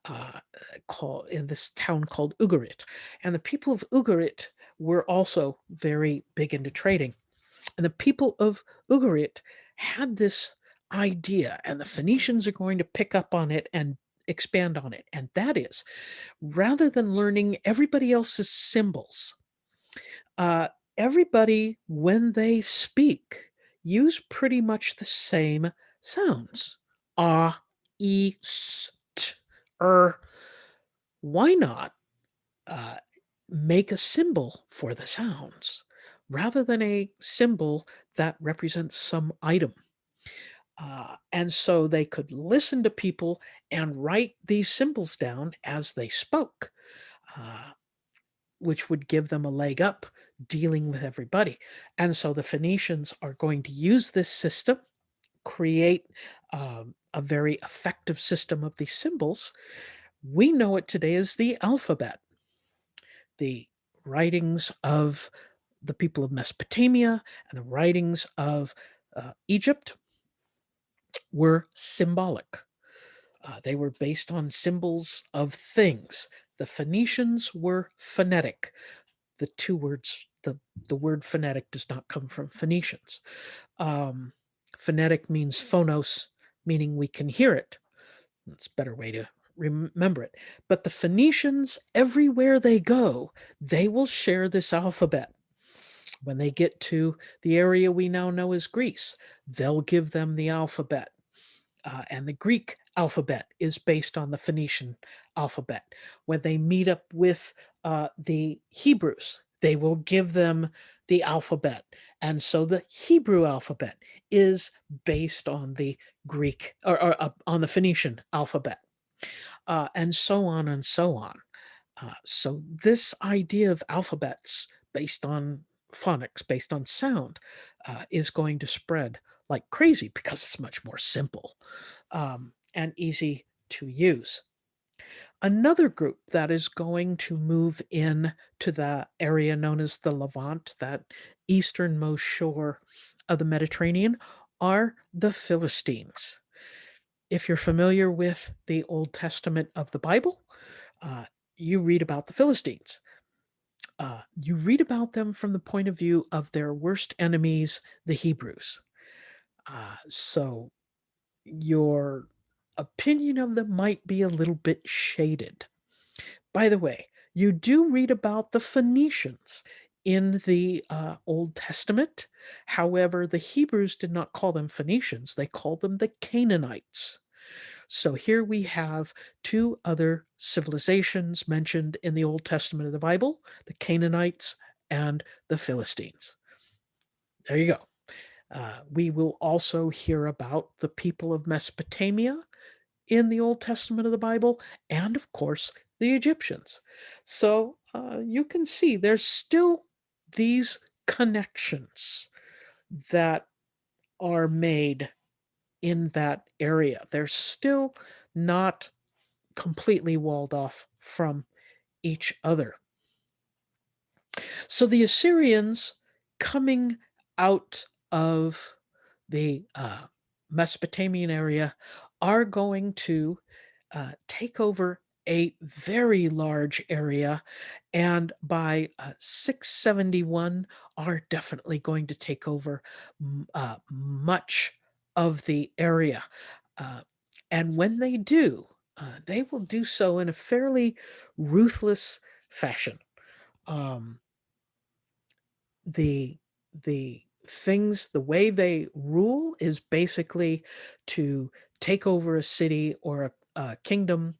uh, called in this town called Ugarit. And the people of Ugarit were also very big into trading. And the people of Ugarit had this idea, and the Phoenicians are going to pick up on it and expand on it. And that is, rather than learning everybody else's symbols, uh, everybody, when they speak, use pretty much the same sounds. Ah, e, s, t, why not uh, make a symbol for the sounds rather than a symbol that represents some item? And so they could listen to people and write these symbols down as they spoke, uh, which would give them a leg up dealing with everybody. And so the Phoenicians are going to use this system, create a very effective system of these symbols. We know it today as the alphabet. The writings of the people of Mesopotamia and the writings of Egypt were symbolic. They were based on symbols of things. The Phoenicians were phonetic. The two words, the word phonetic does not come from Phoenicians. Um, Phonetic means phonos, meaning we can hear it. That's a better way to remember it. But the Phoenicians, everywhere they go, they will share this alphabet. When they get to the area we now know as Greece, they'll give them the alphabet. And the Greek alphabet is based on the Phoenician alphabet. When they meet up with the Hebrews, they will give them the alphabet. And so the Hebrew alphabet is based on the Greek or on the Phoenician alphabet, and so on and so on. So this idea of alphabets based on phonics, based on sound, is going to spread like crazy because it's much more simple and easy to use. Another group that is going to move in to the area known as the Levant, that easternmost shore of the Mediterranean, are the Philistines. If you're familiar with the Old Testament of the Bible, uh, you read about the Philistines. You read about them from the point of view of their worst enemies, the Hebrews. So your opinion of them might be a little bit shaded. By the way, you do read about the Phoenicians in the Old Testament. However, the Hebrews did not call them Phoenicians, they called them the Canaanites. So here we have two other civilizations mentioned in the Old Testament of the Bible, the Canaanites and the Philistines. There you go. We will also hear about the people of Mesopotamia in the Old Testament of the Bible, and of course, the Egyptians. So you can see there's still these connections that are made in that area. They're still not completely walled off from each other. So the Assyrians, coming out of the Mesopotamian area, are going to take over a very large area, and by 671 are definitely going to take over much of the area. Uh, and when they do, they will do so in a fairly ruthless fashion. Um, the the things, the way they rule is basically to take over a city or a kingdom,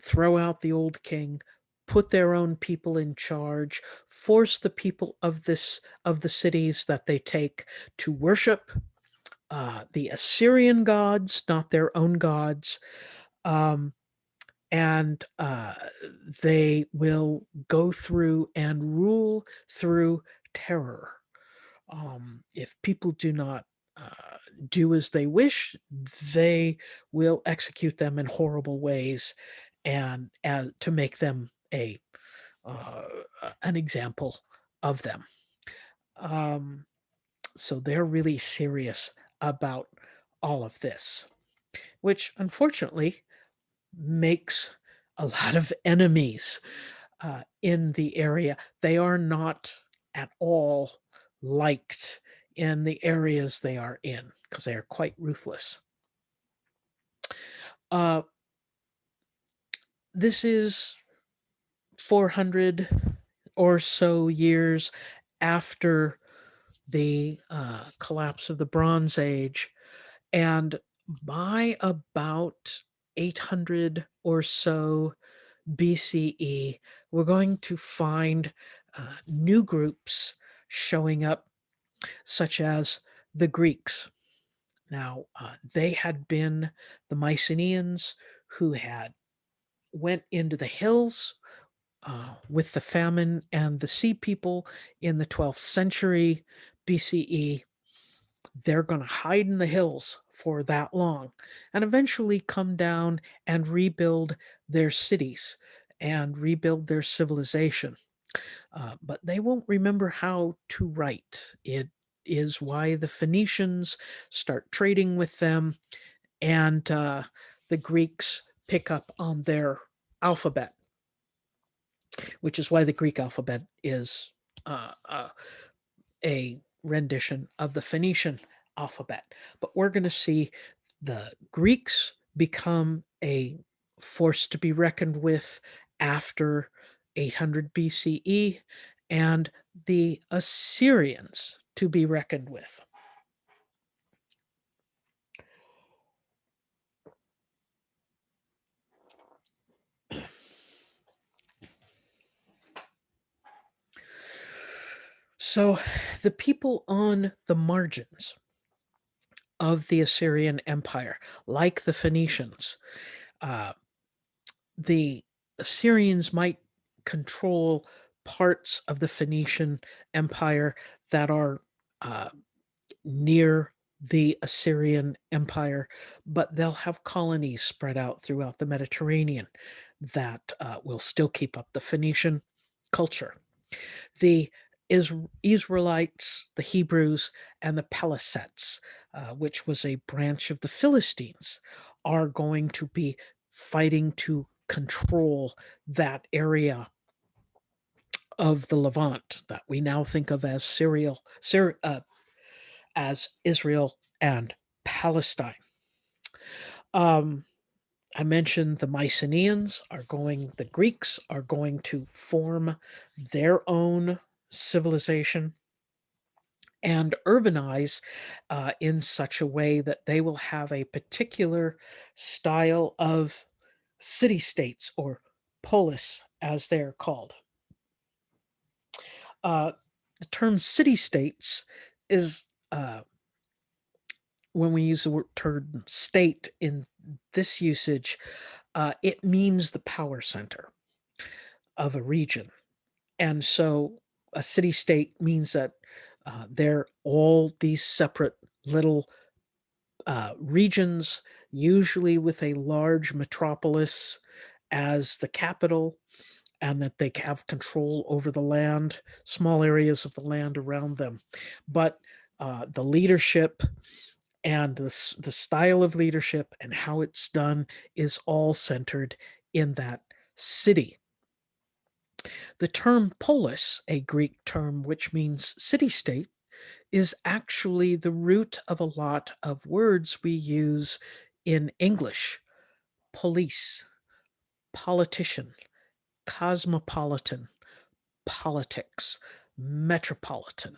throw out the old king, put their own people in charge, force the people of the cities that they take to worship the Assyrian gods, not their own gods. Um, and they will go through and rule through terror. If people do not do as they wish, they will execute them in horrible ways, and to make them uh, an example of them. Um, so they're really serious about all of this, which unfortunately makes a lot of enemies in the area. They are not at all liked in the areas they are in because they are quite ruthless. Uh, this is 400 or so years after the collapse of the Bronze Age. And by about 800 or so BCE, we're going to find new groups showing up, such as the Greeks. Now, they had been the Mycenaeans who had went into the hills with the famine and the sea people in the 12th century BCE. They're going to hide in the hills for that long and eventually come down and rebuild their cities and rebuild their civilization. But they won't remember how to write. It is why the Phoenicians start trading with them, and the Greeks pick up on their alphabet, which is why the Greek alphabet is a rendition of the Phoenician alphabet. But we're going to see the Greeks become a force to be reckoned with after 800 BCE, and the Assyrians to be reckoned with. So the people on the margins of the Assyrian Empire, like the Phoenicians, uh, the Assyrians might control parts of the Phoenician Empire that are uh, near the Assyrian Empire, but they'll have colonies spread out throughout the Mediterranean that will still keep up the Phoenician culture. The Israelites, the Hebrews, and the Pelasets, which was a branch of the Philistines, are going to be fighting to control that area of the Levant that we now think of as as Israel and Palestine. Um, I mentioned the Mycenaeans the Greeks are going to form their own civilization and urbanize in such a way that they will have a particular style of city states, or polis as they're called. The term city states is, when we use the term state in this usage, it means the power center of a region. And so a city state means that they're all these separate little regions, usually with a large metropolis as the capital, and that they have control over the land, small areas of the land around them. But the leadership and the style of leadership and how it's done is all centered in that city. The term polis, a Greek term which means city state, is actually the root of a lot of words we use in English: police, politician, cosmopolitan, politics, metropolitan.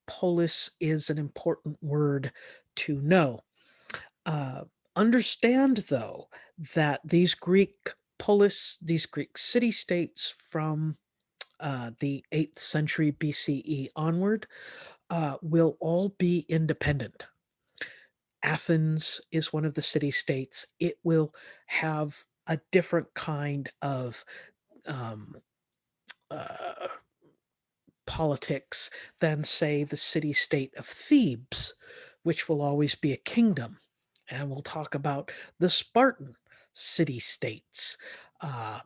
Polis is an important word to know. Uh, Understand, though, that these Greek these Greek city states from the 8th century BCE onward, will all be independent. Athens is one of the city states. It will have a different kind of um, uh, politics than, say, the city state of Thebes, which will always be a kingdom. And we'll talk about the Spartan city states. Uh,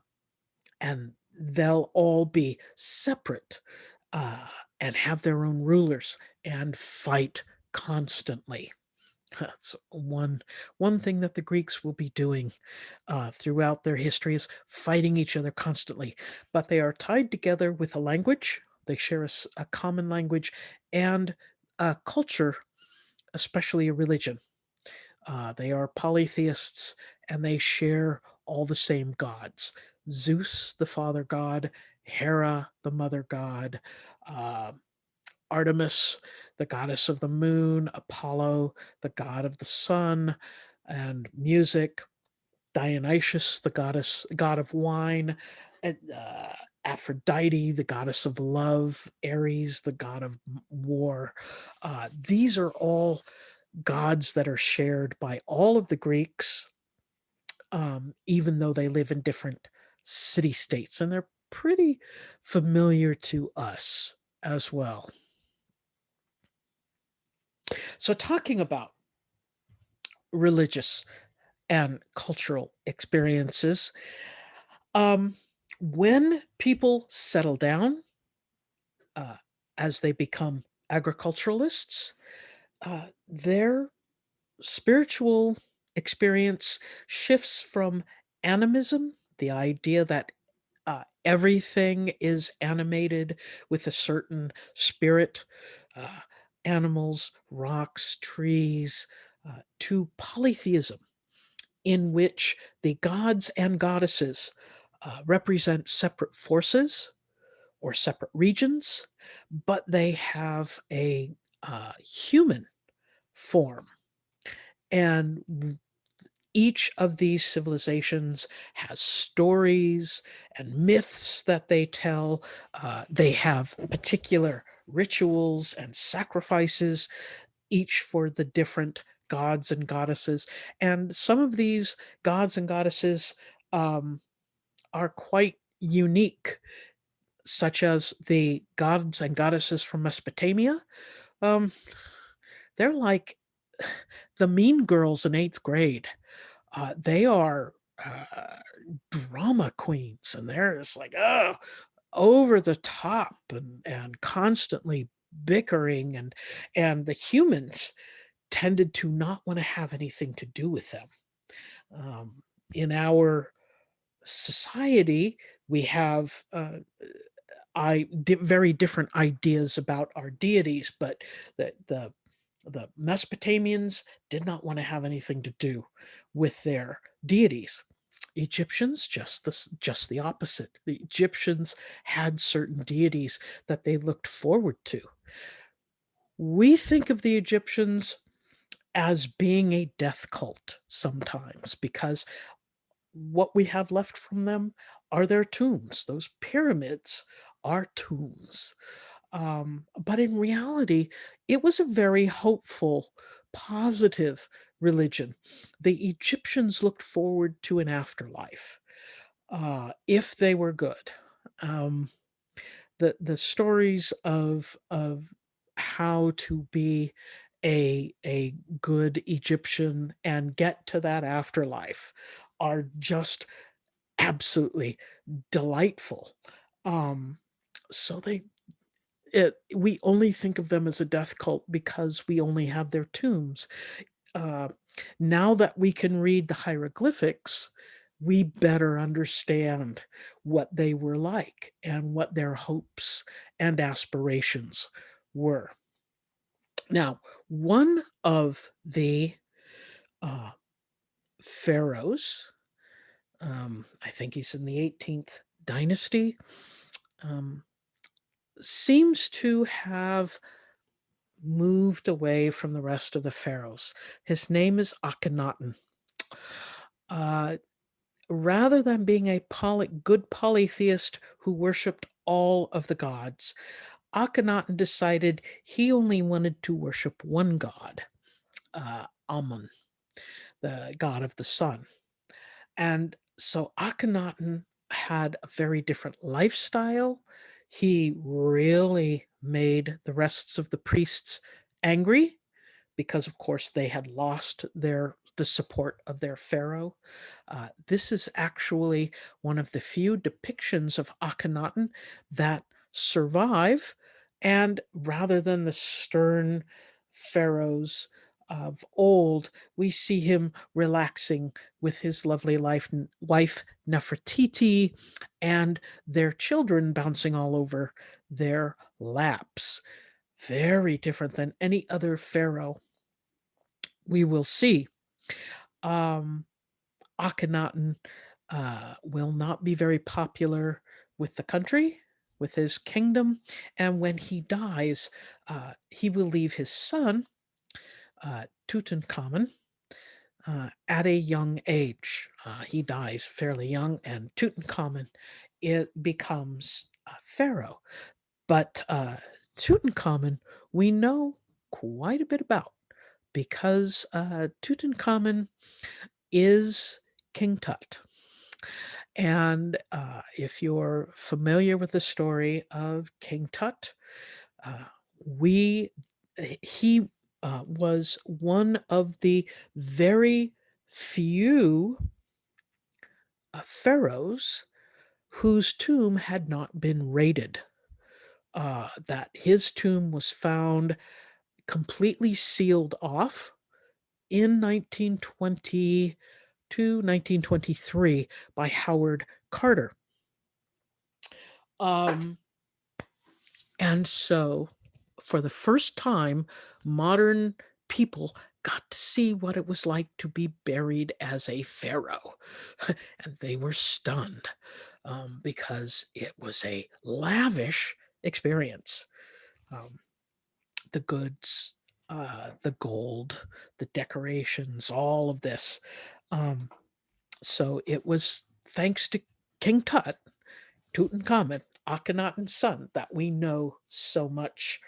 and they'll all be separate uh, and have their own rulers and fight constantly. That's one thing that the Greeks will be doing throughout their history is fighting each other constantly. But they are tied together with a language. They share a common language and a culture, especially a religion. They are polytheists and they share all the same gods: Zeus, the father god; Hera, the mother god; uh, Artemis, the goddess of the moon; Apollo, the god of the sun and music; Dionysus, the god of wine; and, Aphrodite, the goddess of love; Ares, the god of war. These are all gods that are shared by all of the Greeks, even though they live in different city states, and they're pretty familiar to us as well. So, talking about religious and cultural experiences, um, when people settle down uh, as they become agriculturalists, their spiritual experience shifts from animism, the idea that everything is animated with a certain spirit, uh, animals, rocks, trees, to polytheism, in which the gods and goddesses represent separate forces or separate regions, but they have a human form. And each of these civilizations has stories and myths that they tell. They have particular rituals and sacrifices, each for the different gods and goddesses. And some of these gods and goddesses um, are quite unique, such as the gods and goddesses from Mesopotamia. Um, they're like the mean girls in eighth grade. They are drama queens, and they're just like, oh, over the top and constantly bickering, and the humans tended to not want to have anything to do with them. In our society, we have very different ideas about our deities, but the Mesopotamians did not want to have anything to do with their deities. Egyptians, just the opposite. The Egyptians had certain deities that they looked forward to. We think of the Egyptians as being a death cult sometimes, because what we have left from them are their tombs. Those pyramids are tombs. But in reality, it was a very hopeful, positive religion. The Egyptians looked forward to an afterlife if they were good. Um, the stories of how to be a good Egyptian and get to that afterlife are just absolutely delightful. Um, so we only think of them as a death cult because we only have their tombs. Uh, Now that we can read the hieroglyphics, we better understand what they were like and what their hopes and aspirations were. Now, one of the uh, pharaohs, I think he's in the 18th dynasty, um, seems to have moved away from the rest of the pharaohs. His name is Akhenaten. Uh, Rather than being a good polytheist who worshipped all of the gods, Akhenaten decided he only wanted to worship one god, Amun, the god of the sun. And so Akhenaten had a very different lifestyle. He really made the rest of the priests angry because, of course, they had lost the support of their pharaoh. This is actually one of the few depictions of Akhenaten that survive, and rather than the stern pharaohs of old, we see him relaxing with his lovely wife Nefertiti and their children bouncing all over their laps. Very different than any other pharaoh we will see. Um, Akhenaten will not be very popular with the country, with his kingdom, and when he dies, he will leave his son, Tutankhamun, at a young age. He dies fairly young, and Tutankhamun it becomes pharaoh. But Tutankhamun, we know quite a bit about because Tutankhamun is King Tut. And if you're familiar with the story of King Tut, uh, we he was one of the very few pharaohs whose tomb had not been raided. That his tomb was found completely sealed off in 1920 to 1923 by Howard Carter. Um, and so, for the first time, modern people got to see what it was like to be buried as a pharaoh. And they were stunned because it was a lavish experience. Um, the goods, the gold, the decorations, all of this. Um, so it was thanks to King Tut, Tutankhamun, Akhenaten's son, that we know so much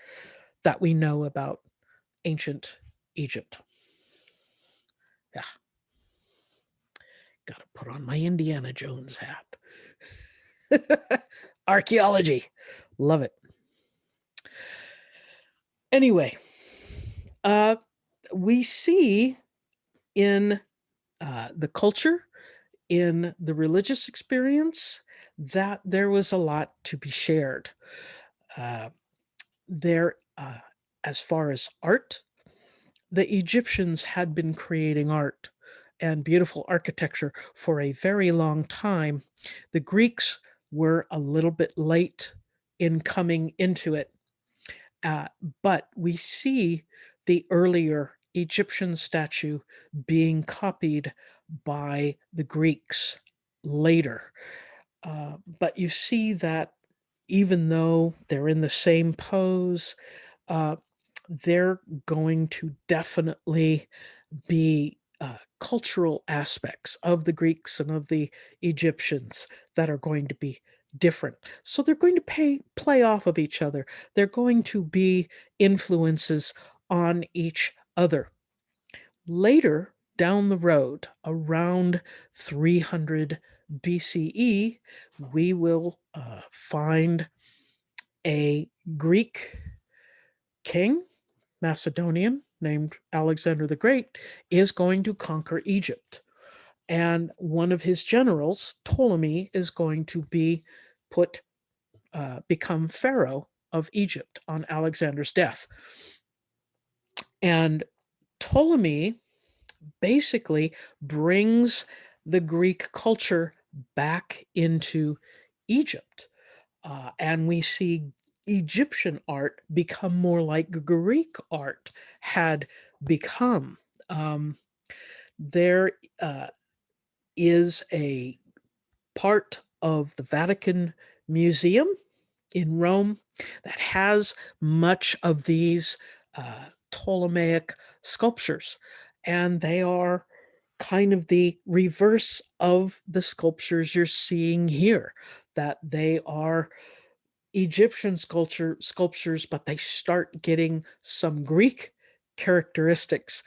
that we know about ancient Egypt. Yeah, gotta put on my Indiana Jones hat. Archaeology, love it. Anyway, uh, we see in the culture, in the religious experience, that there was a lot to be shared. Uh, there, as far as art, the Egyptians had been creating art and beautiful architecture for a very long time. The Greeks were a little bit late in coming into it, uh, but we see the earlier Egyptian statue being copied by the Greeks later. But you see that even though they're in the same pose, uh, they're going to definitely be cultural aspects of the Greeks and of the Egyptians that are going to be different. So they're going to play off of each other. They're going to be influences on each other. Later down the road, around 300 BCE, we will find a Greek king, Macedonian, named Alexander the Great, is going to conquer Egypt. And one of his generals, Ptolemy, is going to become pharaoh of Egypt on Alexander's death. And Ptolemy basically brings the Greek culture back into Egypt. And we see Egyptian art become more like Greek art had become. There is a part of the Vatican Museum in Rome that has much of these Ptolemaic sculptures, and they are kind of the reverse of the sculptures you're seeing here, that they are Egyptian sculptures, but they start getting some Greek characteristics.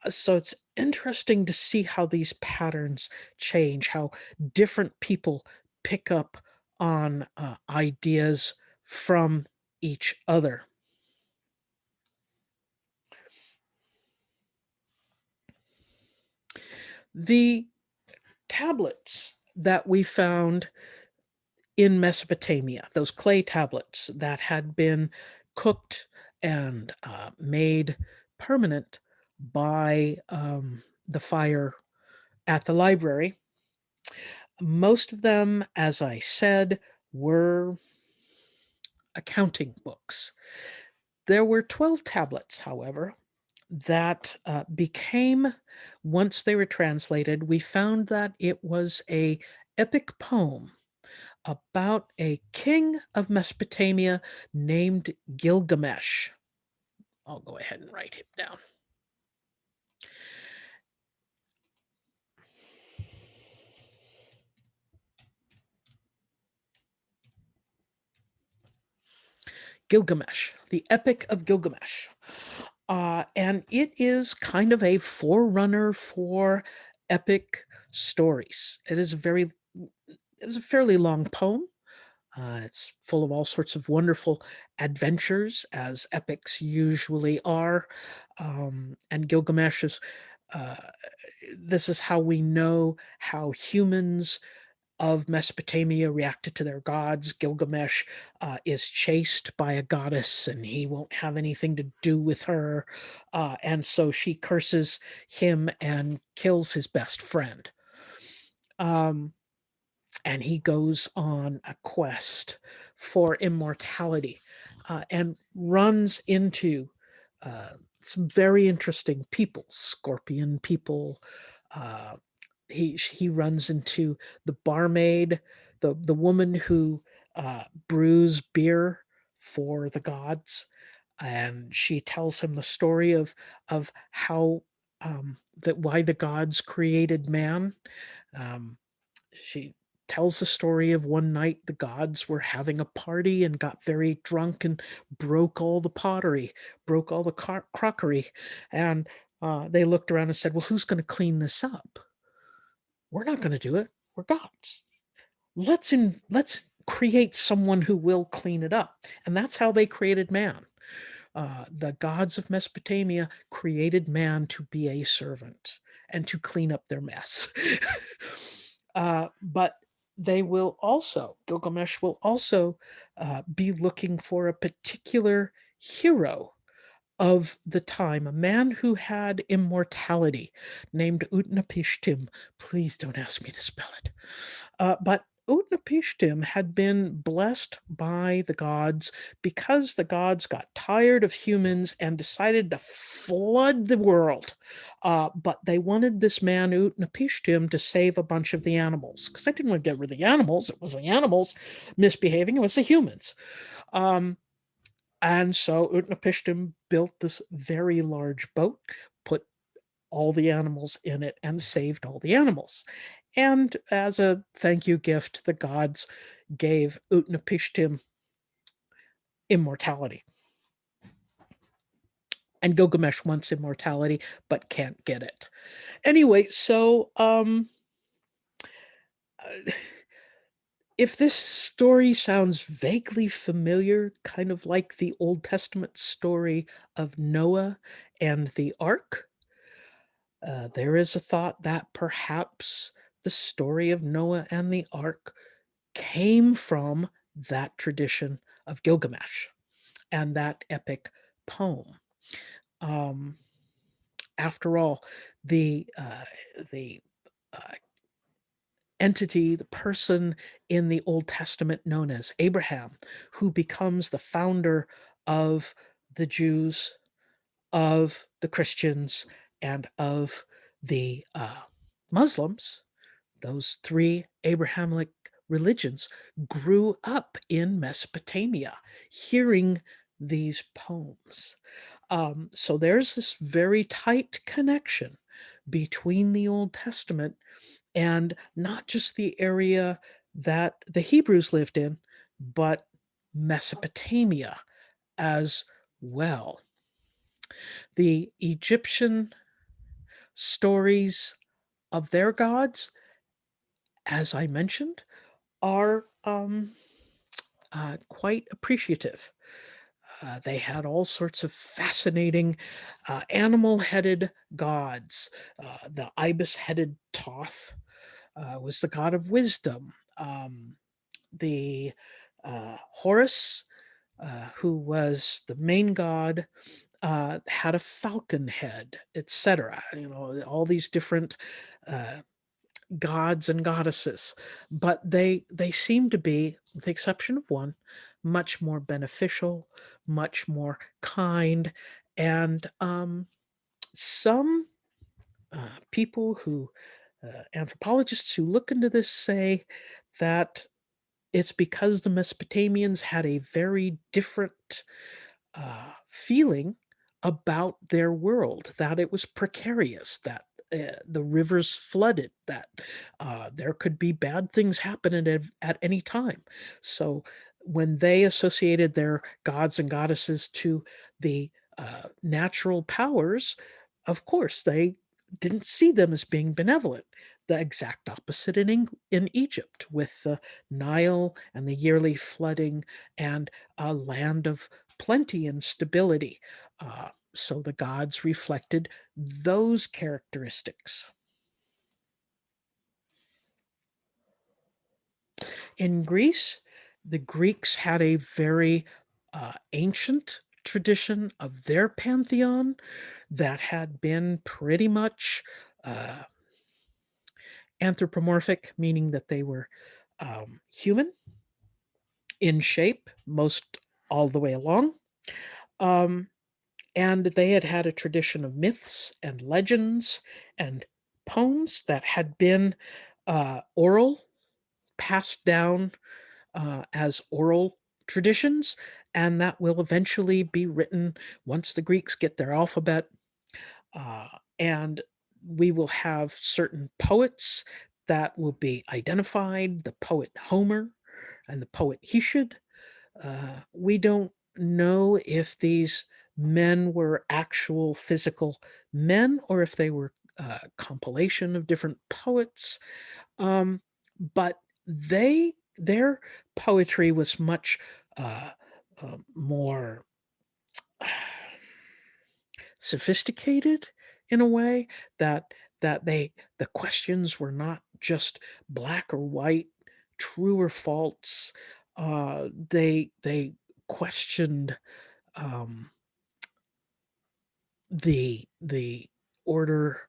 So it's interesting to see how these patterns change, how different people pick up on ideas from each other. The tablets that we found in Mesopotamia, those clay tablets that had been cooked and made permanent by the fire at the library, most of them, as I said, were accounting books. There were 12 tablets, however, that became, once they were translated, we found that it was a epic poem about a king of Mesopotamia named Gilgamesh. I'll go ahead and write him down. Gilgamesh, the Epic of Gilgamesh. And it is kind of a forerunner for epic stories. It's a fairly long poem. It's full of all sorts of wonderful adventures, as epics usually are. And Gilgamesh is, uh, this is how we know how humans of Mesopotamia reacted to their gods. Gilgamesh is chased by a goddess and he won't have anything to do with her. And so she curses him and kills his best friend. Um, and he goes on a quest for immortality and runs into some very interesting people, scorpion people. Uh, he runs into the barmaid, the woman who brews beer for the gods, and she tells him the story of how that why the gods created man. Um, she tells the story of one night the gods were having a party and got very drunk and broke all the pottery, broke all the crockery, and they looked around and said, "Well, who's going to clean this up? We're not going to do it. We're gods. Let's create someone who will clean it up." And that's how they created man. The gods of Mesopotamia created man to be a servant and to clean up their mess. But Gilgamesh will also be looking for a particular hero of the time, a man who had immortality named Utnapishtim. Please don't ask me to spell it. But Utnapishtim had been blessed by the gods because the gods got tired of humans and decided to flood the world. But they wanted this man, Utnapishtim, to save a bunch of the animals because they didn't want to get rid of the animals. It was the animals misbehaving, it was the humans. And so Utnapishtim built this very large boat, put all the animals in it, and saved all the animals. And as a thank you gift, the gods gave Utnapishtim immortality. And Gilgamesh wants immortality, but can't get it. Anyway, so if this story sounds vaguely familiar, kind of like the Old Testament story of Noah and the ark, there is a thought that perhaps the story of Noah and the ark came from that tradition of Gilgamesh and that epic poem. Um, After all, the uh, entity, the person in the Old Testament known as Abraham, who becomes the founder of the Jews, of the Christians, and of the Muslims, those three Abrahamic religions, grew up in Mesopotamia, hearing these poems. So there's this very tight connection between the Old Testament and not just the area that the Hebrews lived in, but Mesopotamia as well. The Egyptian stories of their gods, as I mentioned, are quite appreciative. They had all sorts of fascinating animal-headed gods. The ibis-headed Thoth was the god of wisdom. The Horus, who was the main god, had a falcon head, etc. You know, all these different uh, gods and goddesses, but they seem to be, with the exception of one, much more beneficial, much more kind, and some people who anthropologists who look into this say that it's because the Mesopotamians had a very different feeling about their world, that it was precarious, that the rivers flooded, that there could be bad things happen at any time. So when they associated their gods and goddesses to the natural powers, of course, they didn't see them as being benevolent. The exact opposite in Egypt, with the Nile and the yearly flooding and a land of plenty and stability. So the gods reflected those characteristics. In Greece, the Greeks had a very ancient tradition of their pantheon that had been pretty much uh, anthropomorphic, meaning that they were human in shape most all the way along. Um, and they had had a tradition of myths and legends and poems that had been oral, passed down as oral traditions, and that will eventually be written once the Greeks get their alphabet. And we will have certain poets that will be identified, the poet Homer and the poet Hesiod. We don't know if these men were actual physical men or if they were a compilation of different poets. But their poetry was much uh, more sophisticated in a way, that the questions were not just black or white, true or false. They questioned um, the order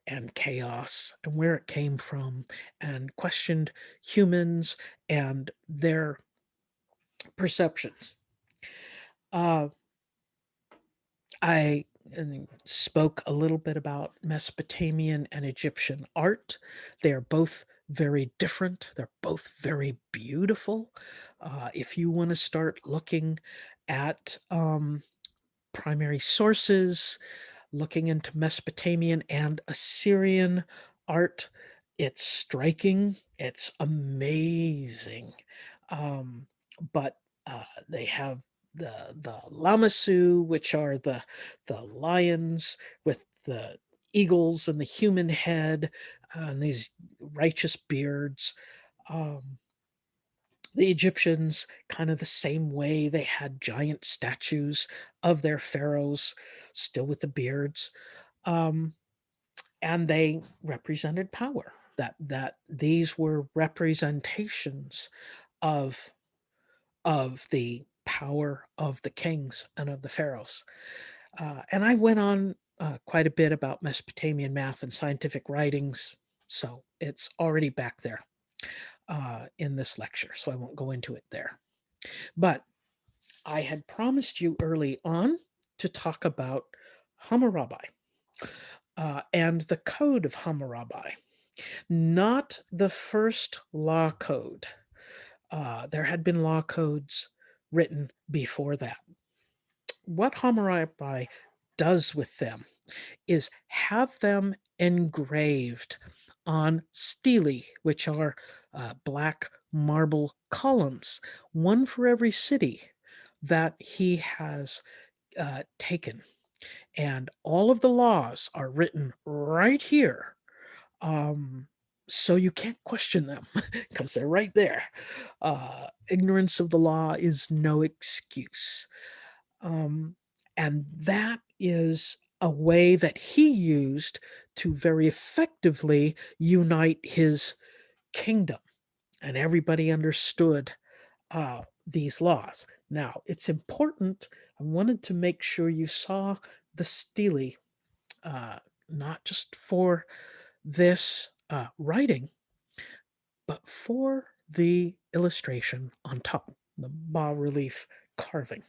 and chaos and where it came from, and questioned humans and their perceptions. Uh, I spoke a little bit about Mesopotamian and Egyptian art. They are both very different. They're both very beautiful. If you want to start looking at primary sources, looking into Mesopotamian and Assyrian art, it's striking. It's amazing. Um, but they have the Lamassu, which are the lions with the eagles and the human head and these righteous beards. Um, the Egyptians, kind of the same way, they had giant statues of their pharaohs, still with the beards, um, and they represented power. That these were representations of the power of the kings and of the pharaohs. And I went on quite a bit about Mesopotamian math and scientific writings, so it's already back there in this lecture, so I won't go into it there. But I had promised you early on to talk about Hammurabi and the code of Hammurabi, not the first law code. There had been law codes written before that. What Hammurabi does with them is have them engraved on stelae, which are black marble columns, one for every city that he has taken. And all of the laws are written right here. Um, So you can't question them because they're right there. Ignorance of the law is no excuse. Um, and that is a way that he used to very effectively unite his kingdom, and everybody understood these laws. Now, it's important. I wanted to make sure you saw the stele, uh, not just for this writing, but for the illustration on top, the bas relief carving.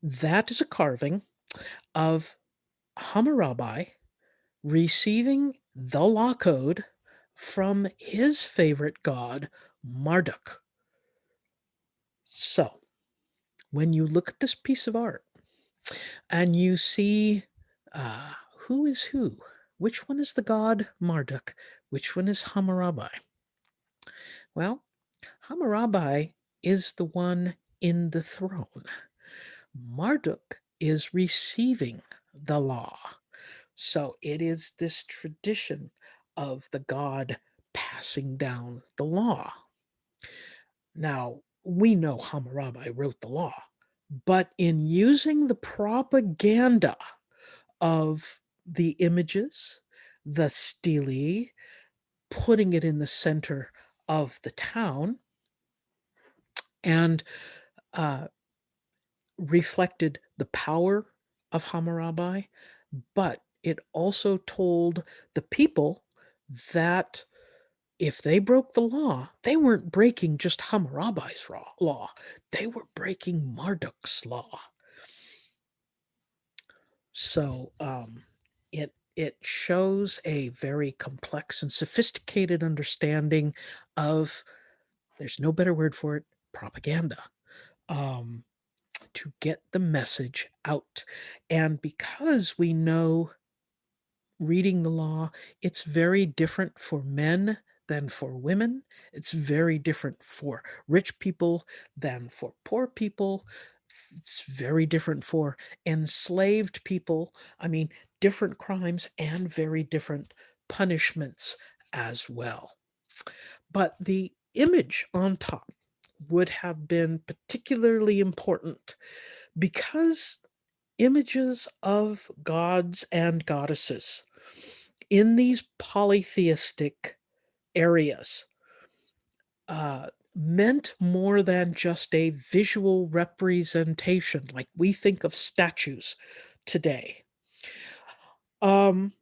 That is a carving of Hammurabi receiving the law code from his favorite god, Marduk. So, when you look at this piece of art and you see uh, who is who, which one is the god Marduk, which one is Hammurabi? Well, Hammurabi is the one in the throne. Marduk is receiving the law. So it is this tradition of the god passing down the law. Now, we know Hammurabi wrote the law, but in using the propaganda of the images, the stele, putting it in the center of the town, and uh, reflected the power of Hammurabi, but it also told the people that if they broke the law, they weren't breaking just Hammurabi's law, they were breaking Marduk's law. So it shows a very complex and sophisticated understanding of, there's no better word for it, propaganda. Um, to get the message out. And because we know reading the law, it's very different for men than for women. It's very different for rich people than for poor people. It's very different for enslaved people. I mean, different crimes and very different punishments as well. But the image on top would have been particularly important because images of gods and goddesses in these polytheistic areas meant more than just a visual representation like we think of statues today. Um,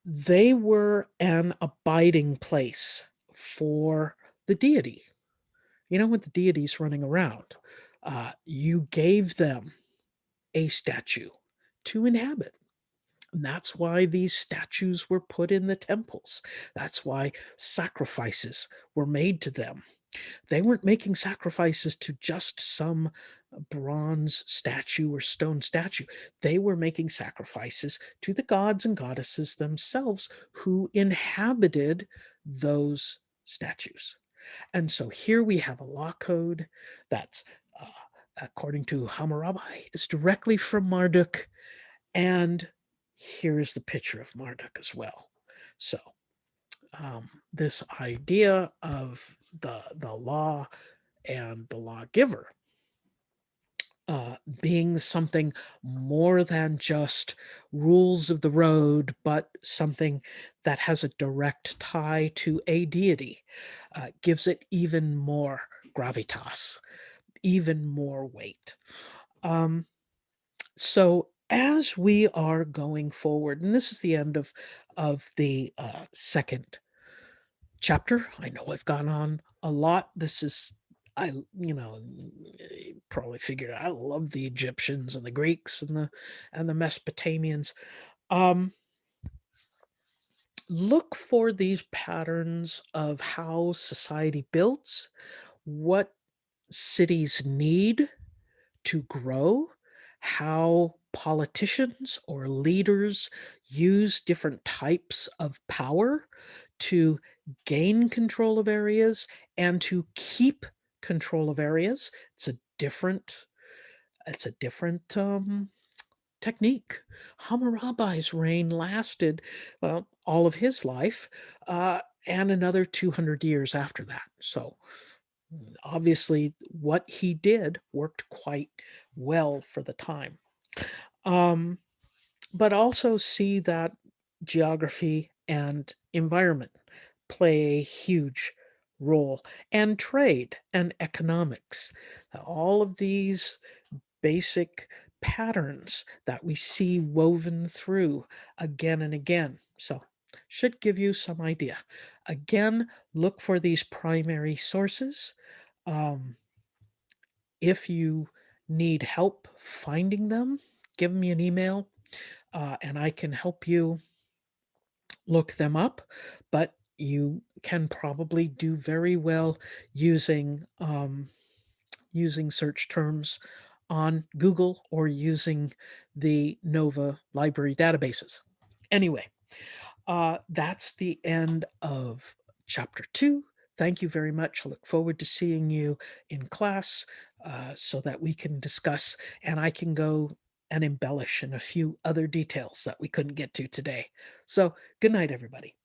they were an abiding place for the deity. You know, when the deity's running around, you gave them a statue to inhabit. And that's why these statues were put in the temples. That's why sacrifices were made to them. They weren't making sacrifices to just some bronze statue or stone statue. They were making sacrifices to the gods and goddesses themselves who inhabited those statues. And so here we have a law code that's, uh, according to Hammurabi, is directly from Marduk. And here's the picture of Marduk as well. So this idea of the law and the lawgiver being something more than just rules of the road, but something that has a direct tie to a deity, gives it even more gravitas, even more weight. So as we are going forward, and this is the end of the second chapter. I know I've gone on a lot. This is, I, you probably figured out, I love the Egyptians and the Greeks and the Mesopotamians. Um, look for these patterns of how society builds, what cities need to grow, how politicians or leaders use different types of power to gain control of areas and to keep control of areas. It's a different technique. Hammurabi's reign lasted, well, all of his life, and another 200 years after that. So obviously, what he did worked quite well for the time. Um, but also see that geography and environment play a huge role, and trade and economics. All of these basic patterns that we see woven through again and again. So, should give you some idea. Again, look for these primary sources. Um, if you need help finding them, give me an email, and I can help you look them up. But you can probably do very well using using search terms on Google or using the Nova library databases. Anyway, that's the end of chapter 2. Thank you very much. I look forward to seeing you in class, so that we can discuss and I can go and embellish in a few other details that we couldn't get to today. So, good night, everybody.